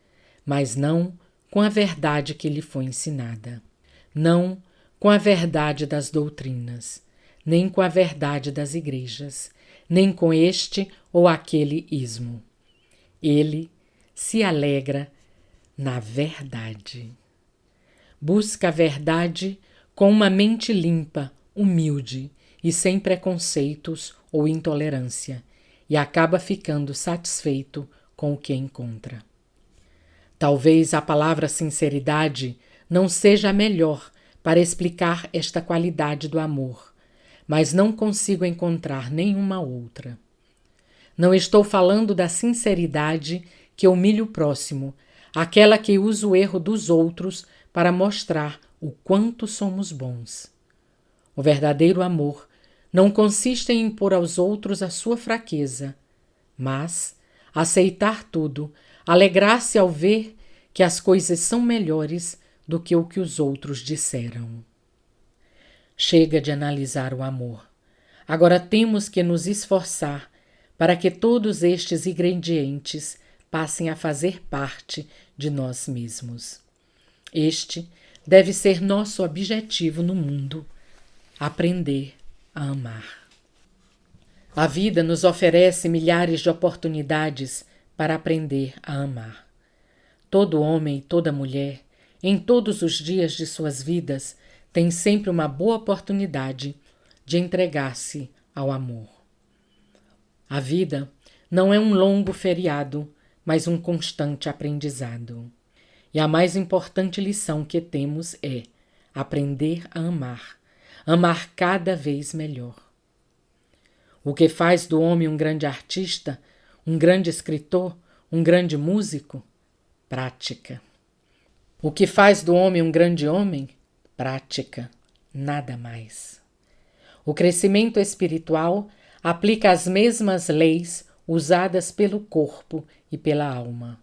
mas não com a verdade que lhe foi ensinada. Não com a verdade das doutrinas. nem com a verdade das igrejas, nem com este ou aquele ismo. Ele se alegra na verdade. Busca a verdade com uma mente limpa, humilde e sem preconceitos ou intolerância, e acaba ficando satisfeito com o que encontra. Talvez a palavra sinceridade não seja a melhor para explicar esta qualidade do amor, mas não consigo encontrar nenhuma outra. Não estou falando da sinceridade que humilha o próximo, aquela que usa o erro dos outros para mostrar o quanto somos bons. O verdadeiro amor não consiste em impor aos outros a sua fraqueza, mas aceitar tudo, alegrar-se ao ver que as coisas são melhores do que o que os outros disseram. Chega de analisar o amor. Agora temos que nos esforçar para que todos estes ingredientes passem a fazer parte de nós mesmos. Este deve ser nosso objetivo no mundo: aprender a amar. A vida nos oferece milhares de oportunidades para aprender a amar. Todo homem e toda mulher, em todos os dias de suas vidas, tem sempre uma boa oportunidade de entregar-se ao amor. A vida não é um longo feriado, mas um constante aprendizado. E a mais importante lição que temos é aprender a amar, amar cada vez melhor. O que faz do homem um grande artista, um grande escritor, um grande músico? Prática. O que faz do homem um grande homem? Prática. Nada mais. O crescimento espiritual aplica as mesmas leis usadas pelo corpo e pela alma.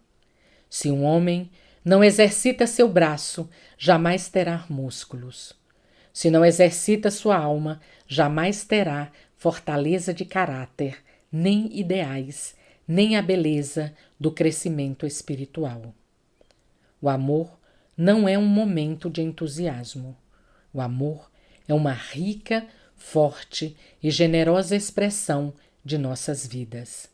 Se um homem não exercita seu braço, jamais terá músculos. Se não exercita sua alma, jamais terá fortaleza de caráter, nem ideais, nem a beleza do crescimento espiritual. O amor não é um momento de entusiasmo. O amor é uma rica, forte e generosa expressão de nossas vidas.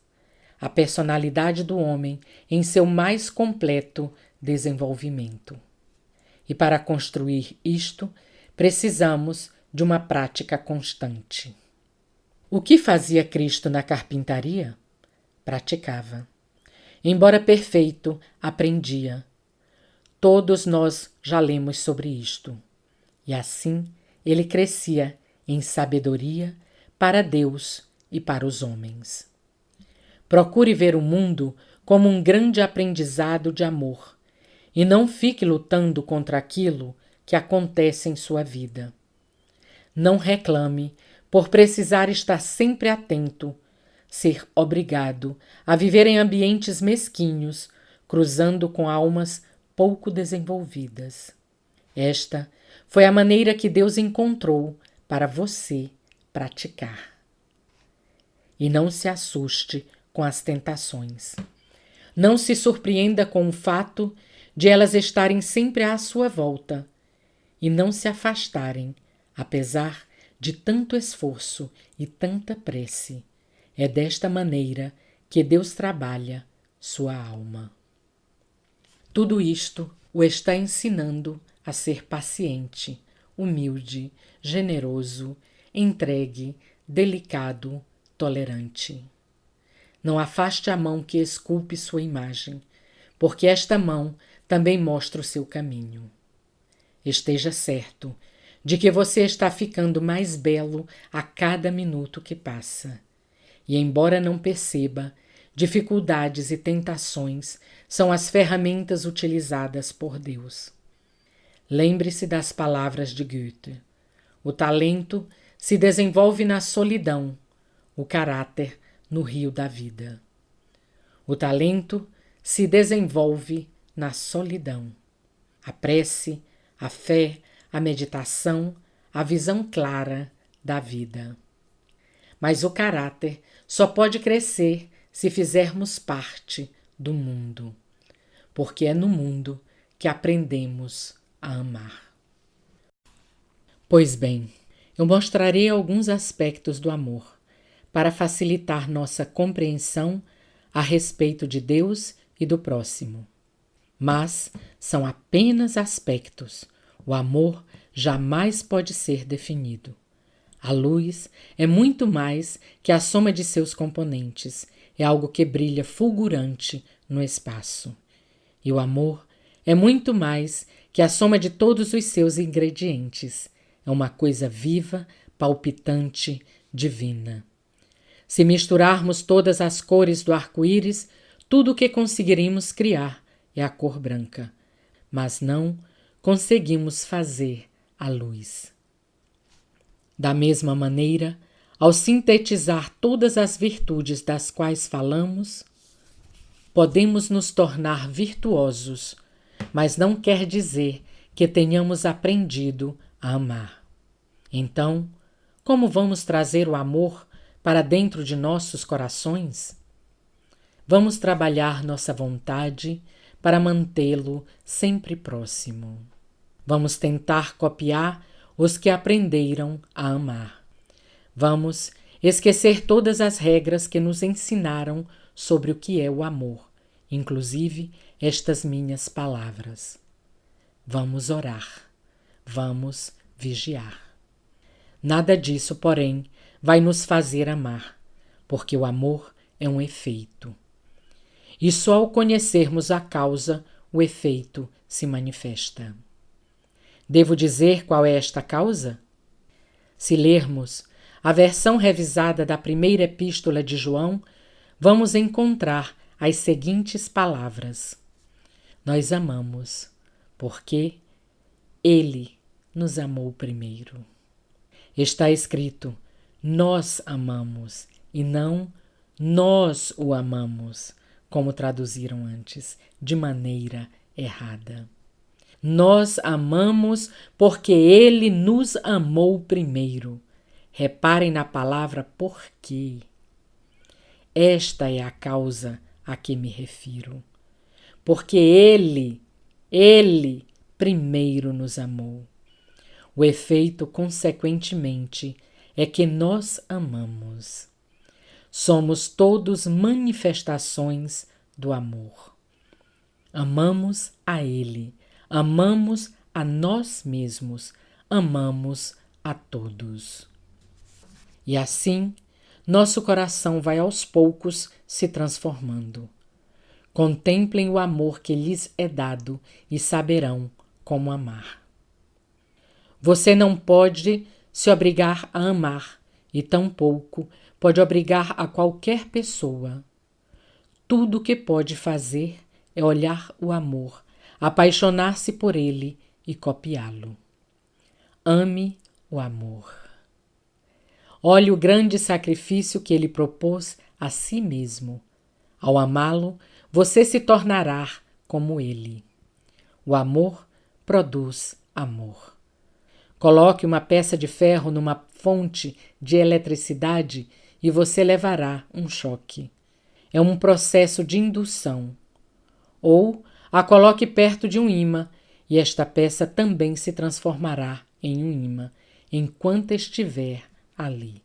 A personalidade do homem em seu mais completo desenvolvimento. E para construir isto, precisamos de uma prática constante. O que fazia Cristo na carpintaria? Praticava. Embora perfeito, aprendia. Todos nós já lemos sobre isto. E assim ele crescia em sabedoria para Deus e para os homens. Procure ver o mundo como um grande aprendizado de amor e não fique lutando contra aquilo que acontece em sua vida. Não reclame por precisar estar sempre atento, ser obrigado a viver em ambientes mesquinhos, cruzando com almas pouco desenvolvidas. Esta foi a maneira que Deus encontrou para você praticar. E não se assuste com as tentações. Não se surpreenda com o fato de elas estarem sempre à sua volta e não se afastarem, apesar de tanto esforço e tanta prece. É desta maneira que Deus trabalha sua alma. Tudo isto o está ensinando a ser paciente, humilde, generoso, entregue, delicado, tolerante. Não afaste a mão que esculpe sua imagem, porque esta mão também mostra o seu caminho. Esteja certo de que você está ficando mais belo a cada minuto que passa. E embora não perceba, dificuldades e tentações são as ferramentas utilizadas por Deus. Lembre-se das palavras de Goethe. O talento se desenvolve na solidão, o caráter no rio da vida. O talento se desenvolve na solidão. A prece, a fé, a meditação, a visão clara da vida. Mas o caráter só pode crescer se fizermos parte do mundo, porque é no mundo que aprendemos a amar. Pois bem, Eu mostrarei alguns aspectos do amor para facilitar nossa compreensão a respeito de Deus e do próximo. Mas são apenas aspectos. O amor jamais pode ser definido. A luz é muito mais que a soma de seus componentes. É algo que brilha fulgurante no espaço. E o amor é muito mais que a soma de todos os seus ingredientes. É uma coisa viva, palpitante, divina. Se misturarmos todas as cores do arco-íris, tudo o que conseguiremos criar é a cor branca. Mas não conseguimos fazer a luz. Da mesma maneira, ao sintetizar todas as virtudes das quais falamos, podemos nos tornar virtuosos, mas não quer dizer que tenhamos aprendido a amar. Então, como vamos trazer o amor para dentro de nossos corações? Vamos trabalhar nossa vontade para mantê-lo sempre próximo. Vamos tentar copiar os que aprenderam a amar. Vamos esquecer todas as regras que nos ensinaram sobre o que é o amor, inclusive estas minhas palavras. Vamos orar. Vamos vigiar. Nada disso, porém, vai nos fazer amar, porque o amor é um efeito. E só ao conhecermos a causa, o efeito se manifesta. Devo dizer qual é esta causa? Se lermos a versão revisada da primeira epístola de João, vamos encontrar as seguintes palavras: Nós amamos, porque Ele nos amou primeiro. Está escrito, nós amamos, e não nós o amamos, como traduziram antes, de maneira errada. Nós amamos porque Ele nos amou primeiro. Reparem na palavra porque. Esta é a causa a que me refiro. Porque Ele primeiro nos amou. O efeito, consequentemente, é que nós amamos. Somos todos manifestações do amor. Amamos a Ele. Amamos a nós mesmos, amamos a todos. E assim, nosso coração vai aos poucos se transformando. Contemplem o amor que lhes é dado e saberão como amar. Você não pode se obrigar a amar e tampouco pode obrigar a qualquer pessoa. Tudo o que pode fazer é olhar o amor, apaixonar-se por ele e copiá-lo. Ame o amor. Olhe o grande sacrifício que ele propôs a si mesmo. Ao amá-lo, você se tornará como ele. O amor produz amor. Coloque uma peça de ferro numa fonte de eletricidade e você levará um choque. É um processo de indução. Ou a coloque perto de um ímã e esta peça também se transformará em um ímã enquanto estiver ali.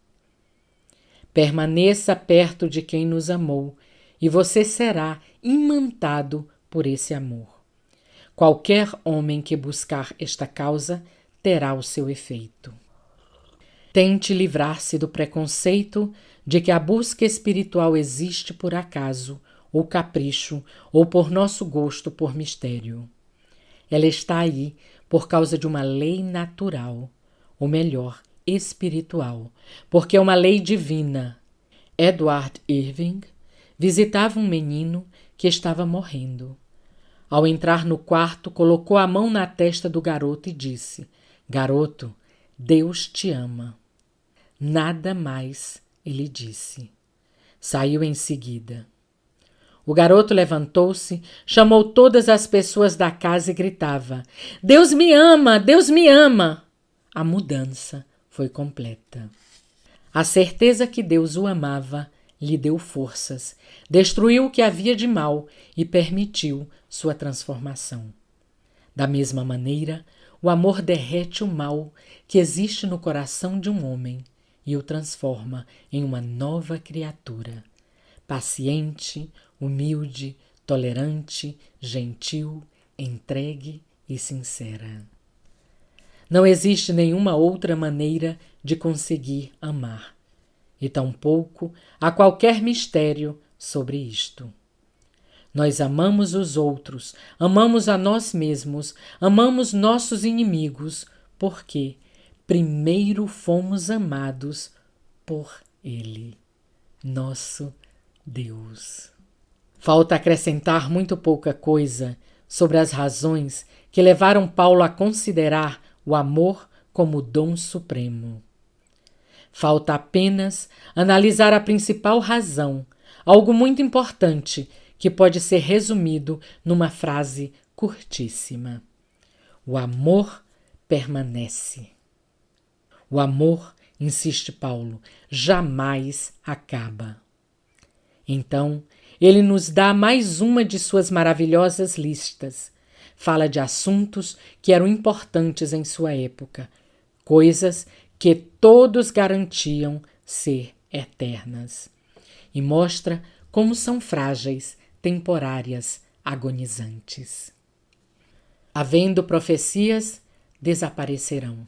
Permaneça perto de quem nos amou e você será imantado por esse amor. Qualquer homem que buscar esta causa terá o seu efeito. Tente livrar-se do preconceito de que a busca espiritual existe por acaso, ou capricho, ou por nosso gosto por mistério. Ela está aí por causa de uma lei natural, ou melhor, espiritual, porque é uma lei divina. Edward Irving visitava um menino que estava morrendo. Ao entrar no quarto, colocou a mão na testa do garoto e disse: Garoto, Deus te ama. Nada mais, ele disse. Saiu em seguida. O garoto levantou-se, chamou todas as pessoas da casa e gritava: Deus me ama! Deus me ama! A mudança foi completa. A certeza que Deus o amava lhe deu forças, destruiu o que havia de mal e permitiu sua transformação. Da mesma maneira, o amor derrete o mal que existe no coração de um homem e o transforma em uma nova criatura, paciente, humilde, tolerante, gentil, entregue e sincera. Não existe nenhuma outra maneira de conseguir amar, e tampouco há qualquer mistério sobre isto. Nós amamos os outros, amamos a nós mesmos, amamos nossos inimigos, porque primeiro fomos amados por Ele, nosso Deus. Falta acrescentar muito pouca coisa sobre as razões que levaram Paulo a considerar o amor como dom supremo. Falta apenas analisar a principal razão, algo muito importante que pode ser resumido numa frase curtíssima. O amor permanece. O amor, insiste Paulo, jamais acaba. Então, ele nos dá mais uma de suas maravilhosas listas. Fala de assuntos que eram importantes em sua época, coisas que todos garantiam ser eternas. E mostra como são frágeis, temporárias, agonizantes. Havendo profecias, desaparecerão.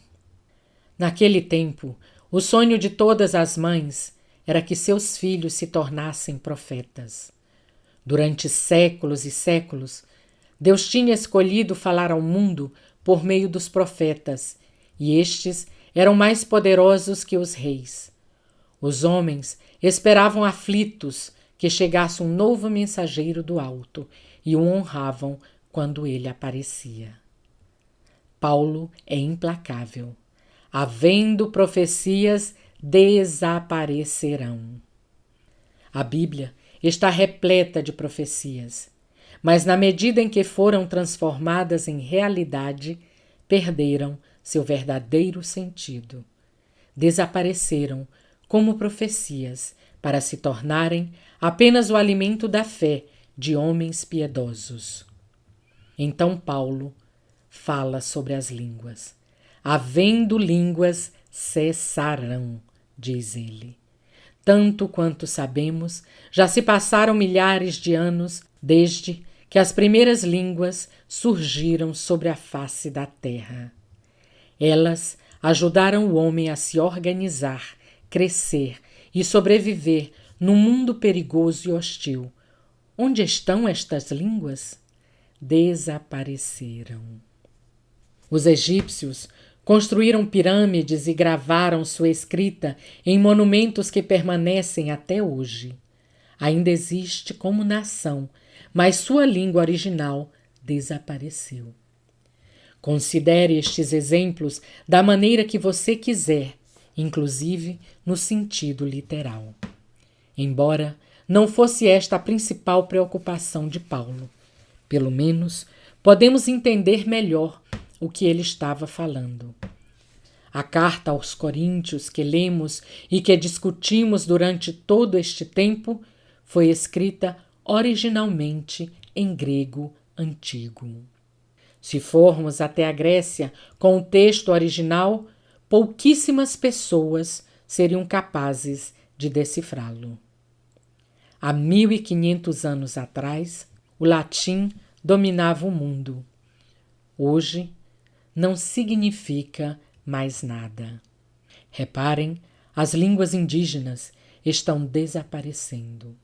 Naquele tempo, o sonho de todas as mães era que seus filhos se tornassem profetas. Durante séculos e séculos, Deus tinha escolhido falar ao mundo por meio dos profetas, e estes eram mais poderosos que os reis. Os homens esperavam aflitos que chegasse um novo mensageiro do alto e o honravam quando ele aparecia. Paulo é implacável. Havendo profecias, desaparecerão. A Bíblia está repleta de profecias, mas na medida em que foram transformadas em realidade, perderam seu verdadeiro sentido. Desapareceram como profecias para se tornarem apenas o alimento da fé de homens piedosos. Então Paulo fala sobre as línguas. Havendo línguas, cessarão, diz ele. Tanto quanto sabemos, já se passaram milhares de anos desde que as primeiras línguas surgiram sobre a face da terra. Elas ajudaram o homem a se organizar, crescer e sobreviver num mundo perigoso e hostil. Onde estão estas línguas? Desapareceram. Os egípcios construíram pirâmides e gravaram sua escrita em monumentos que permanecem até hoje. Ainda existe como nação, mas sua língua original desapareceu. Considere estes exemplos da maneira que você quiser, inclusive no sentido literal. Embora não fosse esta a principal preocupação de Paulo, pelo menos podemos entender melhor o que ele estava falando. A carta aos Coríntios que lemos e que discutimos durante todo este tempo foi escrita originalmente em grego antigo. Se formos até a Grécia com o texto original, pouquíssimas pessoas seriam capazes de decifrá-lo. Há 1500 anos atrás, o latim dominava o mundo. Hoje, não significa mais nada. Reparem, as línguas indígenas estão desaparecendo.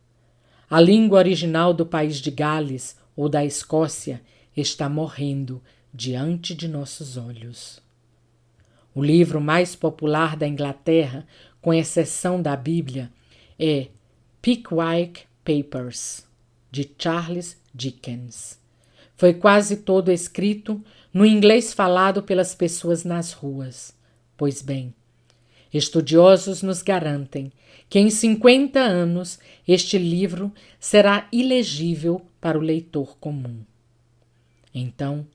A língua original do país de Gales ou da Escócia está morrendo diante de nossos olhos. O livro mais popular da Inglaterra, com exceção da Bíblia, é Pickwick Papers, de Charles Dickens. Foi quase todo escrito no inglês falado pelas pessoas nas ruas. Pois bem, estudiosos nos garantem que em 50 anos este livro será ilegível para o leitor comum. Então,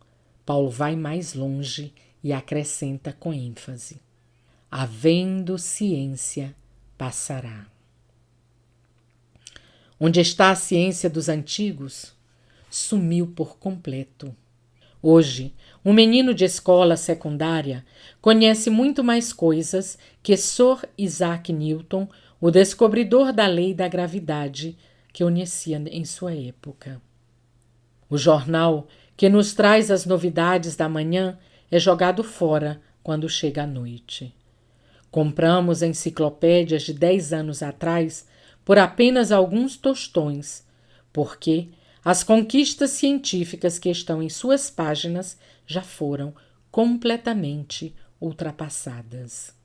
Paulo vai mais longe e acrescenta com ênfase: havendo ciência, passará. Onde está a ciência dos antigos? Sumiu por completo. Hoje, um menino de escola secundária conhece muito mais coisas que Sir Isaac Newton, o descobridor da lei da gravidade, que conhecia em sua época. O jornal que nos traz as novidades da manhã é jogado fora quando chega a noite. Compramos enciclopédias de 10 anos atrás por apenas alguns tostões, porque as conquistas científicas que estão em suas páginas já foram completamente ultrapassadas.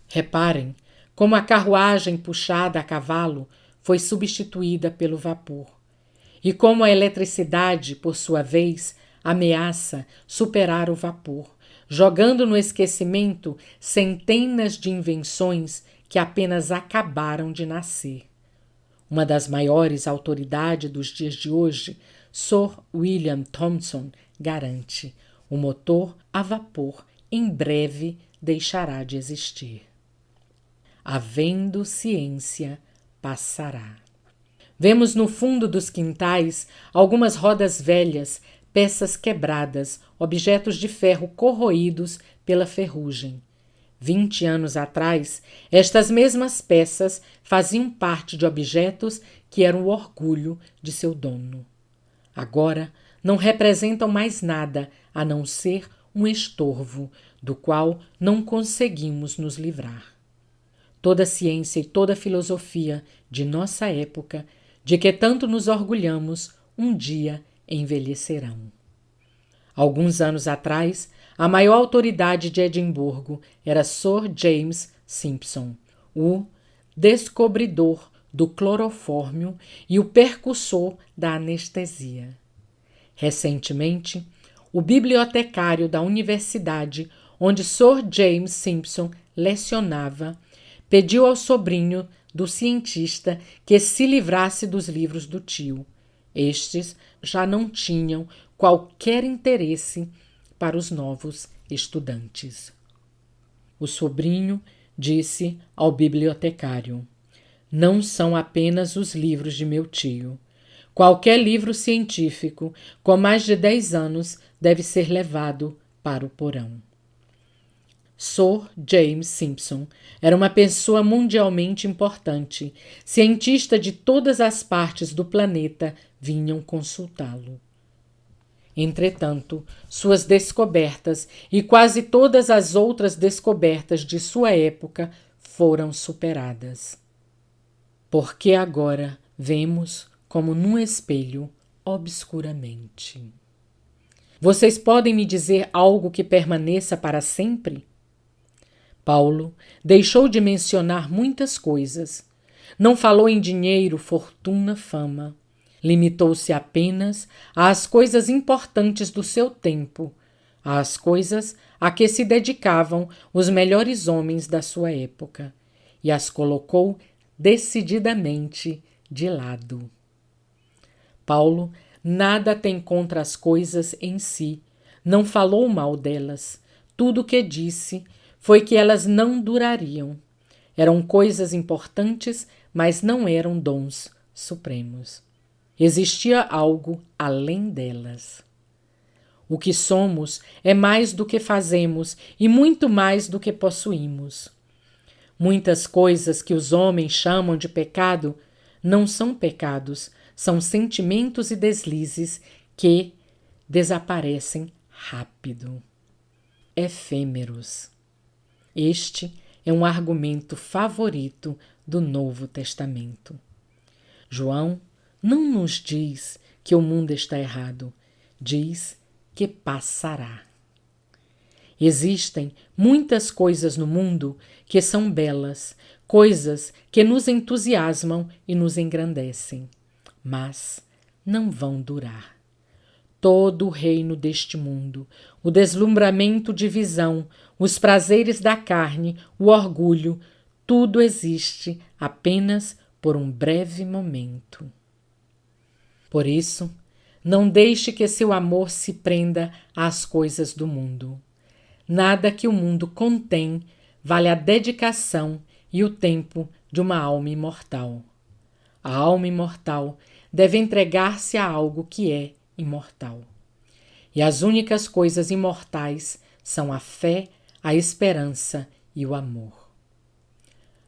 Reparem como a carruagem puxada a cavalo foi substituída pelo vapor, e como a eletricidade, por sua vez, ameaça superar o vapor, jogando no esquecimento centenas de invenções que apenas acabaram de nascer. Uma das maiores autoridades dos dias de hoje, Sir William Thomson, garante: o motor a vapor em breve deixará de existir. Havendo ciência, passará. Vemos no fundo dos quintais algumas rodas velhas, peças quebradas, objetos de ferro corroídos pela ferrugem. 20 anos atrás, estas mesmas peças faziam parte de objetos que eram o orgulho de seu dono. Agora, não representam mais nada a não ser um estorvo, do qual não conseguimos nos livrar. Toda a ciência e toda a filosofia de nossa época, de que tanto nos orgulhamos, um dia envelhecerão. Alguns anos atrás, a maior autoridade de Edimburgo era Sir James Simpson, o descobridor do clorofórmio e o percussor da anestesia. Recentemente, o bibliotecário da universidade onde Sir James Simpson lecionava pediu ao sobrinho do cientista que se livrasse dos livros do tio. Estes já não tinham qualquer interesse para os novos estudantes. O sobrinho disse ao bibliotecário: não são apenas os livros de meu tio. Qualquer livro científico com mais de 10 anos deve ser levado para o porão. Sir James Simpson era uma pessoa mundialmente importante. Cientistas de todas as partes do planeta vinham consultá-lo. Entretanto, suas descobertas e quase todas as outras descobertas de sua época foram superadas. Porque agora vemos como num espelho obscuramente. Vocês podem me dizer algo que permaneça para sempre? Paulo deixou de mencionar muitas coisas. Não falou em dinheiro, fortuna, fama. Limitou-se apenas às coisas importantes do seu tempo, às coisas a que se dedicavam os melhores homens da sua época, e as colocou decididamente de lado. Paulo nada tem contra as coisas em si, não falou mal delas. Tudo o que disse foi que elas não durariam. Eram coisas importantes, mas não eram dons supremos. Existia algo além delas. O que somos é mais do que fazemos e muito mais do que possuímos. Muitas coisas que os homens chamam de pecado não são pecados, são sentimentos e deslizes que desaparecem rápido. Efêmeros. Este é um argumento favorito do Novo Testamento. João não nos diz que o mundo está errado, diz que passará. Existem muitas coisas no mundo que são belas, coisas que nos entusiasmam e nos engrandecem, mas não vão durar. Todo o reino deste mundo, o deslumbramento de visão, os prazeres da carne, o orgulho, tudo existe apenas por um breve momento. Por isso, não deixe que seu amor se prenda às coisas do mundo. Nada que o mundo contém vale a dedicação e o tempo de uma alma imortal. A alma imortal deve entregar-se a algo que é imortal. E as únicas coisas imortais são a fé, a esperança e o amor.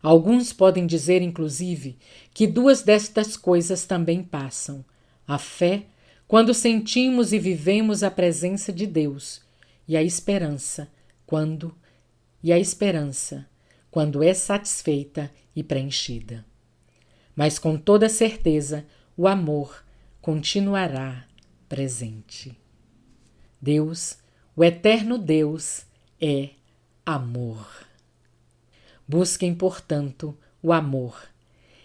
Alguns podem dizer, inclusive, que duas destas coisas também passam: a fé, quando sentimos e vivemos a presença de Deus, e a esperança, quando é satisfeita e preenchida. Mas com toda certeza, o amor continuará presente. Deus, o eterno Deus, é amor. Busquem, portanto, o amor.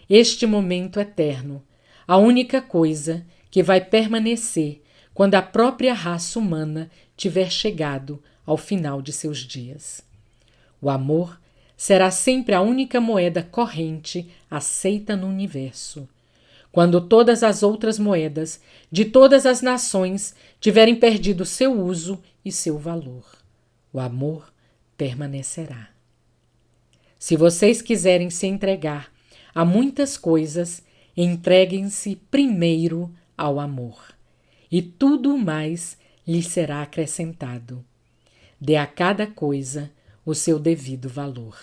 Este momento eterno, a única coisa que vai permanecer quando a própria raça humana tiver chegado ao final de seus dias. O amor será sempre a única moeda corrente aceita no universo. Quando todas as outras moedas de todas as nações tiverem perdido seu uso e seu valor, o amor permanecerá. Se vocês quiserem se entregar a muitas coisas, entreguem-se primeiro ao amor, e tudo mais lhes será acrescentado. Dê a cada coisa o seu devido valor.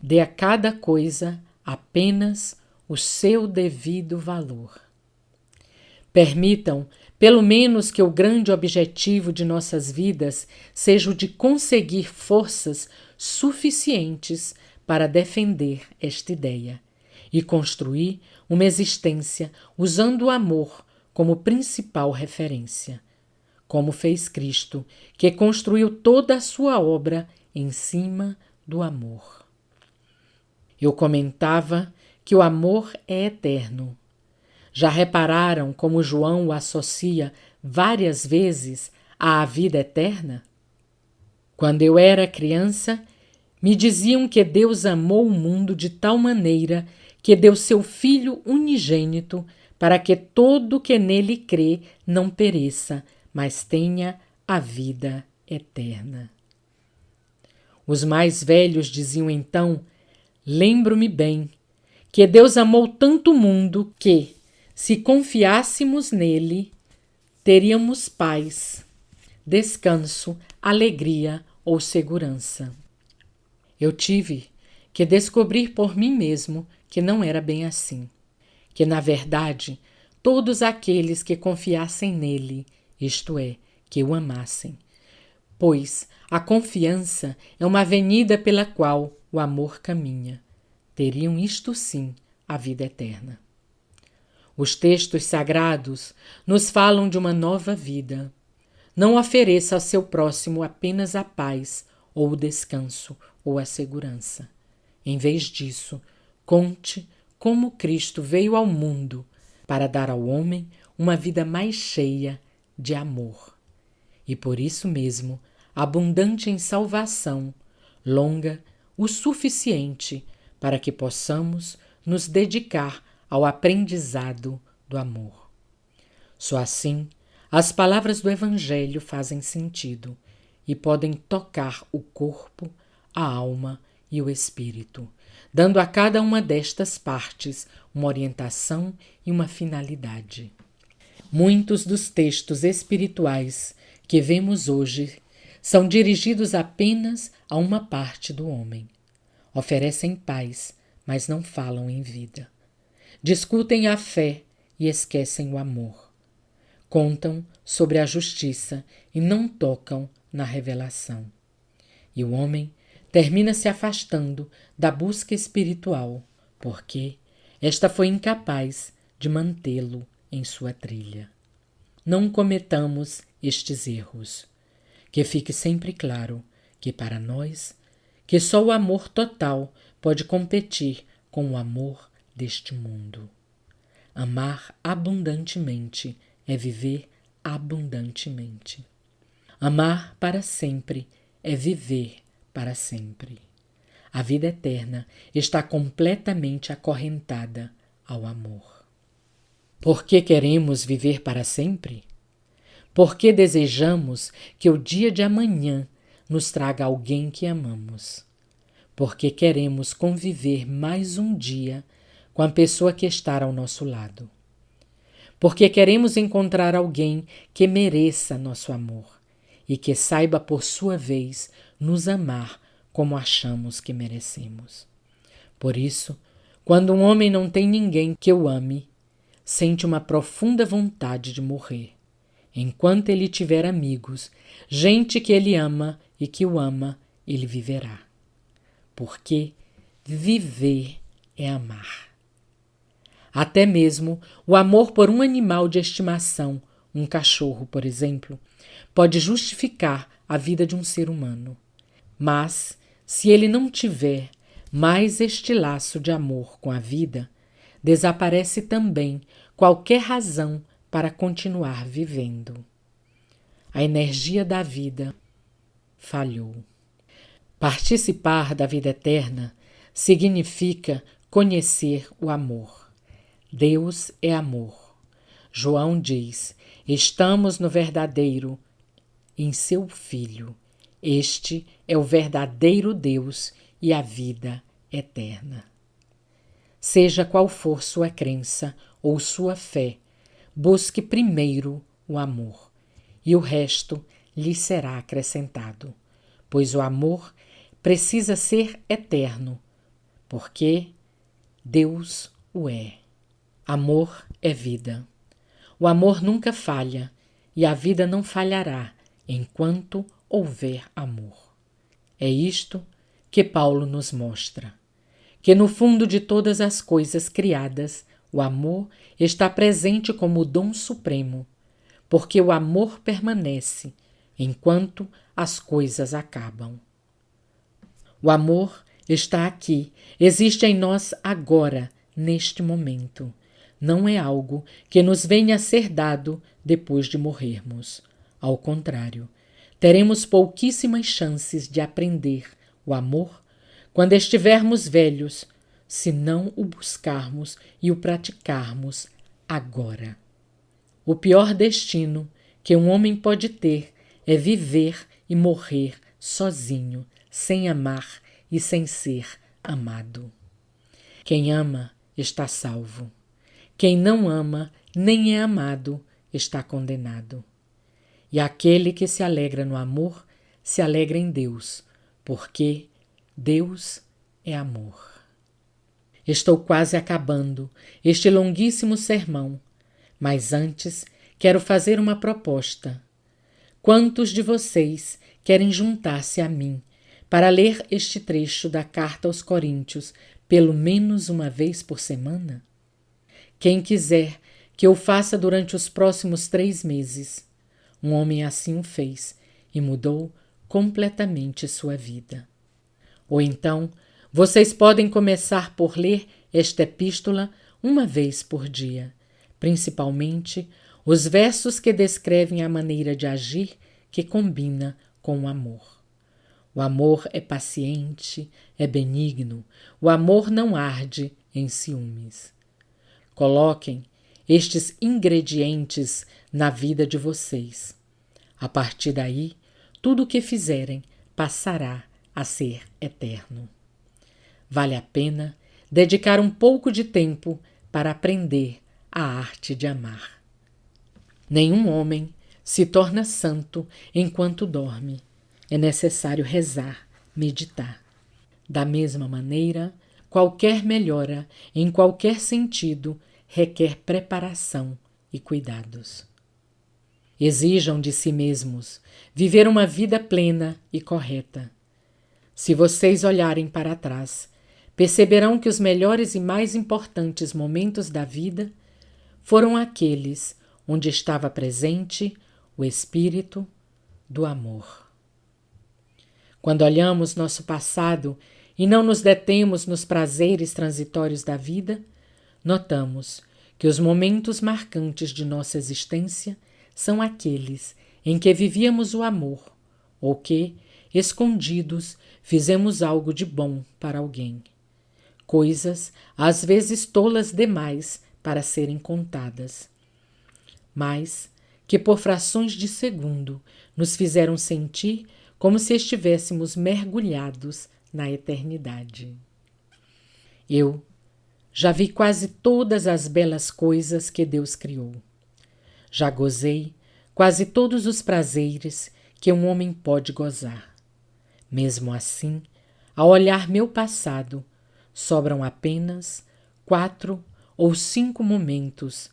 Dê a cada coisa apenas o seu devido valor. Permitam, pelo menos, que o grande objetivo de nossas vidas seja o de conseguir forças suficientes para defender esta ideia e construir uma existência usando o amor como principal referência, como fez Cristo, que construiu toda a sua obra em cima do amor. Eu comentava que o amor é eterno. Já repararam como João o associa várias vezes à vida eterna? Quando eu era criança, me diziam que Deus amou o mundo de tal maneira que deu seu Filho unigênito para que todo que nele crê não pereça, mas tenha a vida eterna. Os mais velhos diziam então: lembro-me bem que Deus amou tanto o mundo que, se confiássemos nele, teríamos paz, descanso, alegria ou segurança. Eu tive que descobrir por mim mesmo que não era bem assim, que, na verdade, todos aqueles que confiassem nele, isto é, que o amassem, pois a confiança é uma avenida pela qual o amor caminha, teriam isto sim a vida eterna. Os textos sagrados nos falam de uma nova vida. Não ofereça ao seu próximo apenas a paz, ou o descanso, ou a segurança. Em vez disso, conte como Cristo veio ao mundo para dar ao homem uma vida mais cheia de amor. E por isso mesmo, abundante em salvação, longa o suficiente para que possamos nos dedicar ao aprendizado do amor. Só assim, as palavras do Evangelho fazem sentido e podem tocar o corpo, a alma e o espírito, dando a cada uma destas partes uma orientação e uma finalidade. Muitos dos textos espirituais que vemos hoje são dirigidos apenas a uma parte do homem. Oferecem paz, mas não falam em vida. Discutem a fé e esquecem o amor. Contam sobre a justiça e não tocam na revelação. E o homem termina se afastando da busca espiritual, porque esta foi incapaz de mantê-lo em sua trilha. Não cometamos estes erros. Que fique sempre claro que para nós, que só o amor total pode competir com o amor deste mundo. Amar abundantemente é viver abundantemente. Amar para sempre é viver para sempre. A vida eterna está completamente acorrentada ao amor. Por que queremos viver para sempre? Porque desejamos que o dia de amanhã nos traga alguém que amamos. Porque queremos conviver mais um dia com a pessoa que está ao nosso lado. porque queremos encontrar alguém que mereça nosso amor e que saiba, por sua vez, nos amar como achamos que merecemos. Por isso, quando um homem não tem ninguém que o ame, sente uma profunda vontade de morrer. Enquanto ele tiver amigos, gente que ele ama e que o ama, ele viverá. Porque viver é amar. Até mesmo o amor por um animal de estimação, um cachorro, por exemplo, pode justificar a vida de um ser humano. Mas, se ele não tiver mais este laço de amor com a vida, desaparece também qualquer razão para continuar vivendo. A energia da vida falhou. Participar da vida eterna significa conhecer o amor. Deus é amor. João diz: estamos no verdadeiro, em seu Filho. Este é o verdadeiro Deus e a vida eterna. Seja qual for sua crença ou sua fé, busque primeiro o amor, e o resto lhe será acrescentado, pois o amor precisa ser eterno, porque Deus o é. Amor é vida. O amor nunca falha, e a vida não falhará enquanto houver amor. É isto que Paulo nos mostra, que no fundo de todas as coisas criadas, o amor está presente como o dom supremo, porque o amor permanece enquanto as coisas acabam. O amor está aqui, existe em nós agora, neste momento. Não é algo que nos venha a ser dado depois de morrermos. Ao contrário, teremos pouquíssimas chances de aprender o amor quando estivermos velhos, se não o buscarmos e o praticarmos agora. O pior destino que um homem pode ter é viver e morrer sozinho, sem amar e sem ser amado. Quem ama está salvo. Quem não ama nem é amado está condenado. E aquele que se alegra no amor se alegra em Deus, porque Deus é amor. Estou quase acabando este longuíssimo sermão, mas antes quero fazer uma proposta. Quantos de vocês querem juntar-se a mim para ler este trecho da Carta aos Coríntios pelo menos uma vez por semana? Quem quiser que eu faça durante os próximos 3 meses. Um homem assim o fez e mudou completamente sua vida. Ou então, vocês podem começar por ler esta epístola uma vez por dia, principalmente os versos que descrevem a maneira de agir que combina com o amor. O amor é paciente, é benigno, o amor não arde em ciúmes. Coloquem estes ingredientes na vida de vocês. A partir daí, tudo o que fizerem passará a ser eterno. Vale a pena dedicar um pouco de tempo para aprender a arte de amar. Nenhum homem se torna santo enquanto dorme. É necessário rezar, meditar. Da mesma maneira, qualquer melhora, em qualquer sentido, requer preparação e cuidados. Exijam de si mesmos viver uma vida plena e correta. Se vocês olharem para trás, perceberão que os melhores e mais importantes momentos da vida foram aqueles onde estava presente o espírito do amor. Quando olhamos nosso passado e não nos detemos nos prazeres transitórios da vida, notamos que os momentos marcantes de nossa existência são aqueles em que vivíamos o amor ou que, escondidos, fizemos algo de bom para alguém. Coisas, às vezes tolas demais para serem contadas, mas que por frações de segundo nos fizeram sentir como se estivéssemos mergulhados na eternidade. Eu já vi quase todas as belas coisas que Deus criou. Já gozei quase todos os prazeres que um homem pode gozar. Mesmo assim, ao olhar meu passado, sobram apenas 4 ou 5 momentos,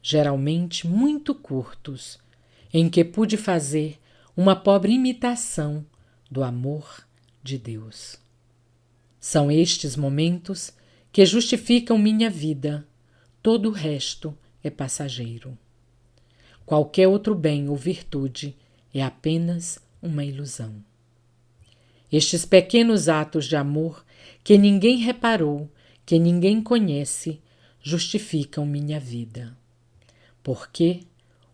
geralmente muito curtos, em que pude fazer uma pobre imitação do amor de Deus. São estes momentos que justificam minha vida. Todo o resto é passageiro. Qualquer outro bem ou virtude é apenas uma ilusão. Estes pequenos atos de amor que ninguém reparou, que ninguém conhece, justificam minha vida. Porque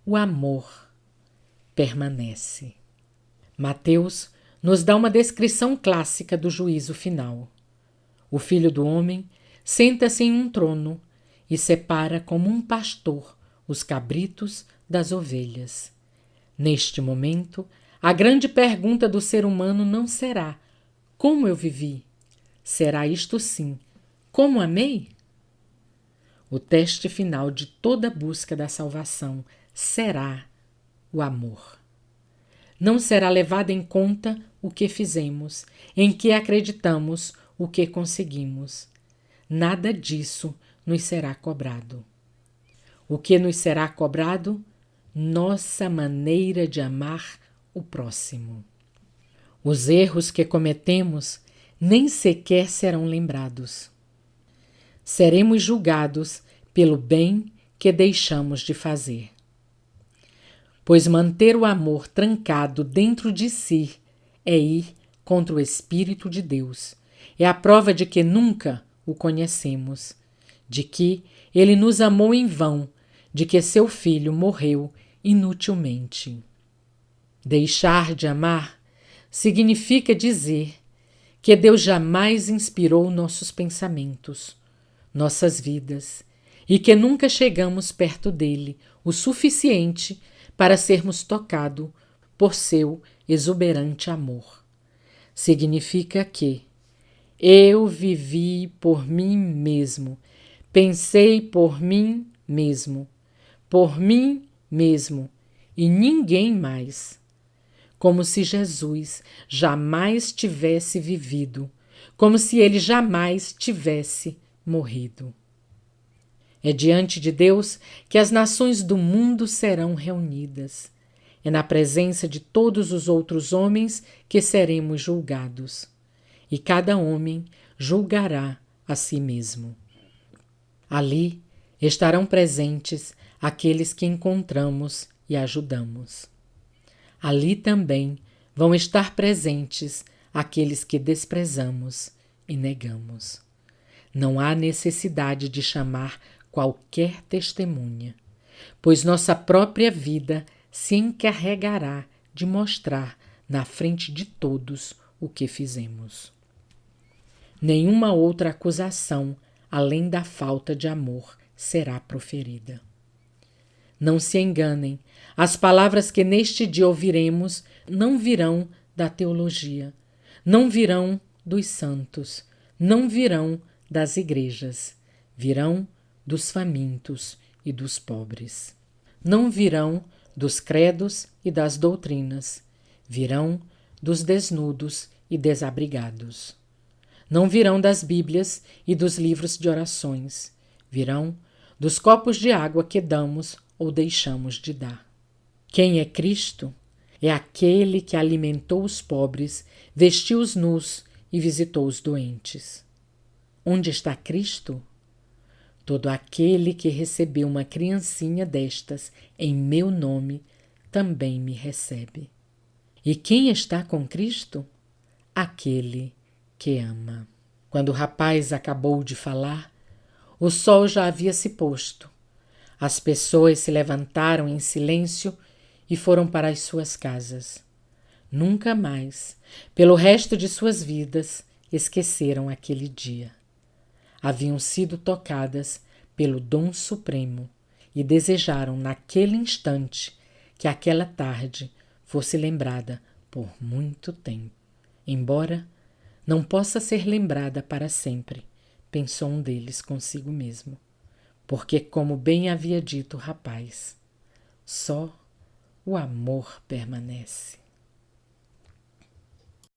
o amor permanece. Mateus nos dá uma descrição clássica do juízo final. O Filho do Homem senta-se em um trono e separa como um pastor os cabritos das ovelhas. Neste momento, a grande pergunta do ser humano não será: como eu vivi? Será isto sim: como amei? O teste final de toda busca da salvação será o amor. Não será levado em conta o que fizemos, em que acreditamos, o que conseguimos. Nada disso nos será cobrado. O que nos será cobrado? Nossa maneira de amar o próximo. Os erros que cometemos nem sequer serão lembrados. Seremos julgados pelo bem que deixamos de fazer. Pois manter o amor trancado dentro de si é ir contra o Espírito de Deus. É a prova de que nunca o conhecemos, de que ele nos amou em vão, de que seu filho morreu inutilmente. Deixar de amar significa dizer que Deus jamais inspirou nossos pensamentos, nossas vidas, e que nunca chegamos perto dele o suficiente para sermos tocados por seu exuberante amor. Significa que eu vivi por mim mesmo, pensei por mim mesmo e ninguém mais. Como se Jesus jamais tivesse vivido, como se ele jamais tivesse morrido. É diante de Deus que as nações do mundo serão reunidas. É na presença de todos os outros homens que seremos julgados. E cada homem julgará a si mesmo. Ali estarão presentes aqueles que encontramos e ajudamos. Ali também vão estar presentes aqueles que desprezamos e negamos. Não há necessidade de chamar qualquer testemunha, pois nossa própria vida se encarregará de mostrar na frente de todos o que fizemos. Nenhuma outra acusação, além da falta de amor, será proferida. Não se enganem, as palavras que neste dia ouviremos não virão da teologia, não virão dos santos, não virão das igrejas, virão dos famintos e dos pobres. Não virão dos credos e das doutrinas, virão dos desnudos e desabrigados. Não virão das Bíblias e dos livros de orações, virão dos copos de água que damos ou deixamos de dar. Quem é Cristo? É aquele que alimentou os pobres, vestiu os nus e visitou os doentes. Onde está Cristo? Todo aquele que recebeu uma criancinha destas em meu nome também me recebe. E quem está com Cristo? Aquele que ama. Quando o rapaz acabou de falar, o sol já havia se posto. As pessoas se levantaram em silêncio e foram para as suas casas. Nunca mais, pelo resto de suas vidas, esqueceram aquele dia. Haviam sido tocadas pelo dom supremo e desejaram naquele instante que aquela tarde fosse lembrada por muito tempo. Embora não possa ser lembrada para sempre, pensou um deles consigo mesmo, porque, como bem havia dito o rapaz, Só o amor permanece.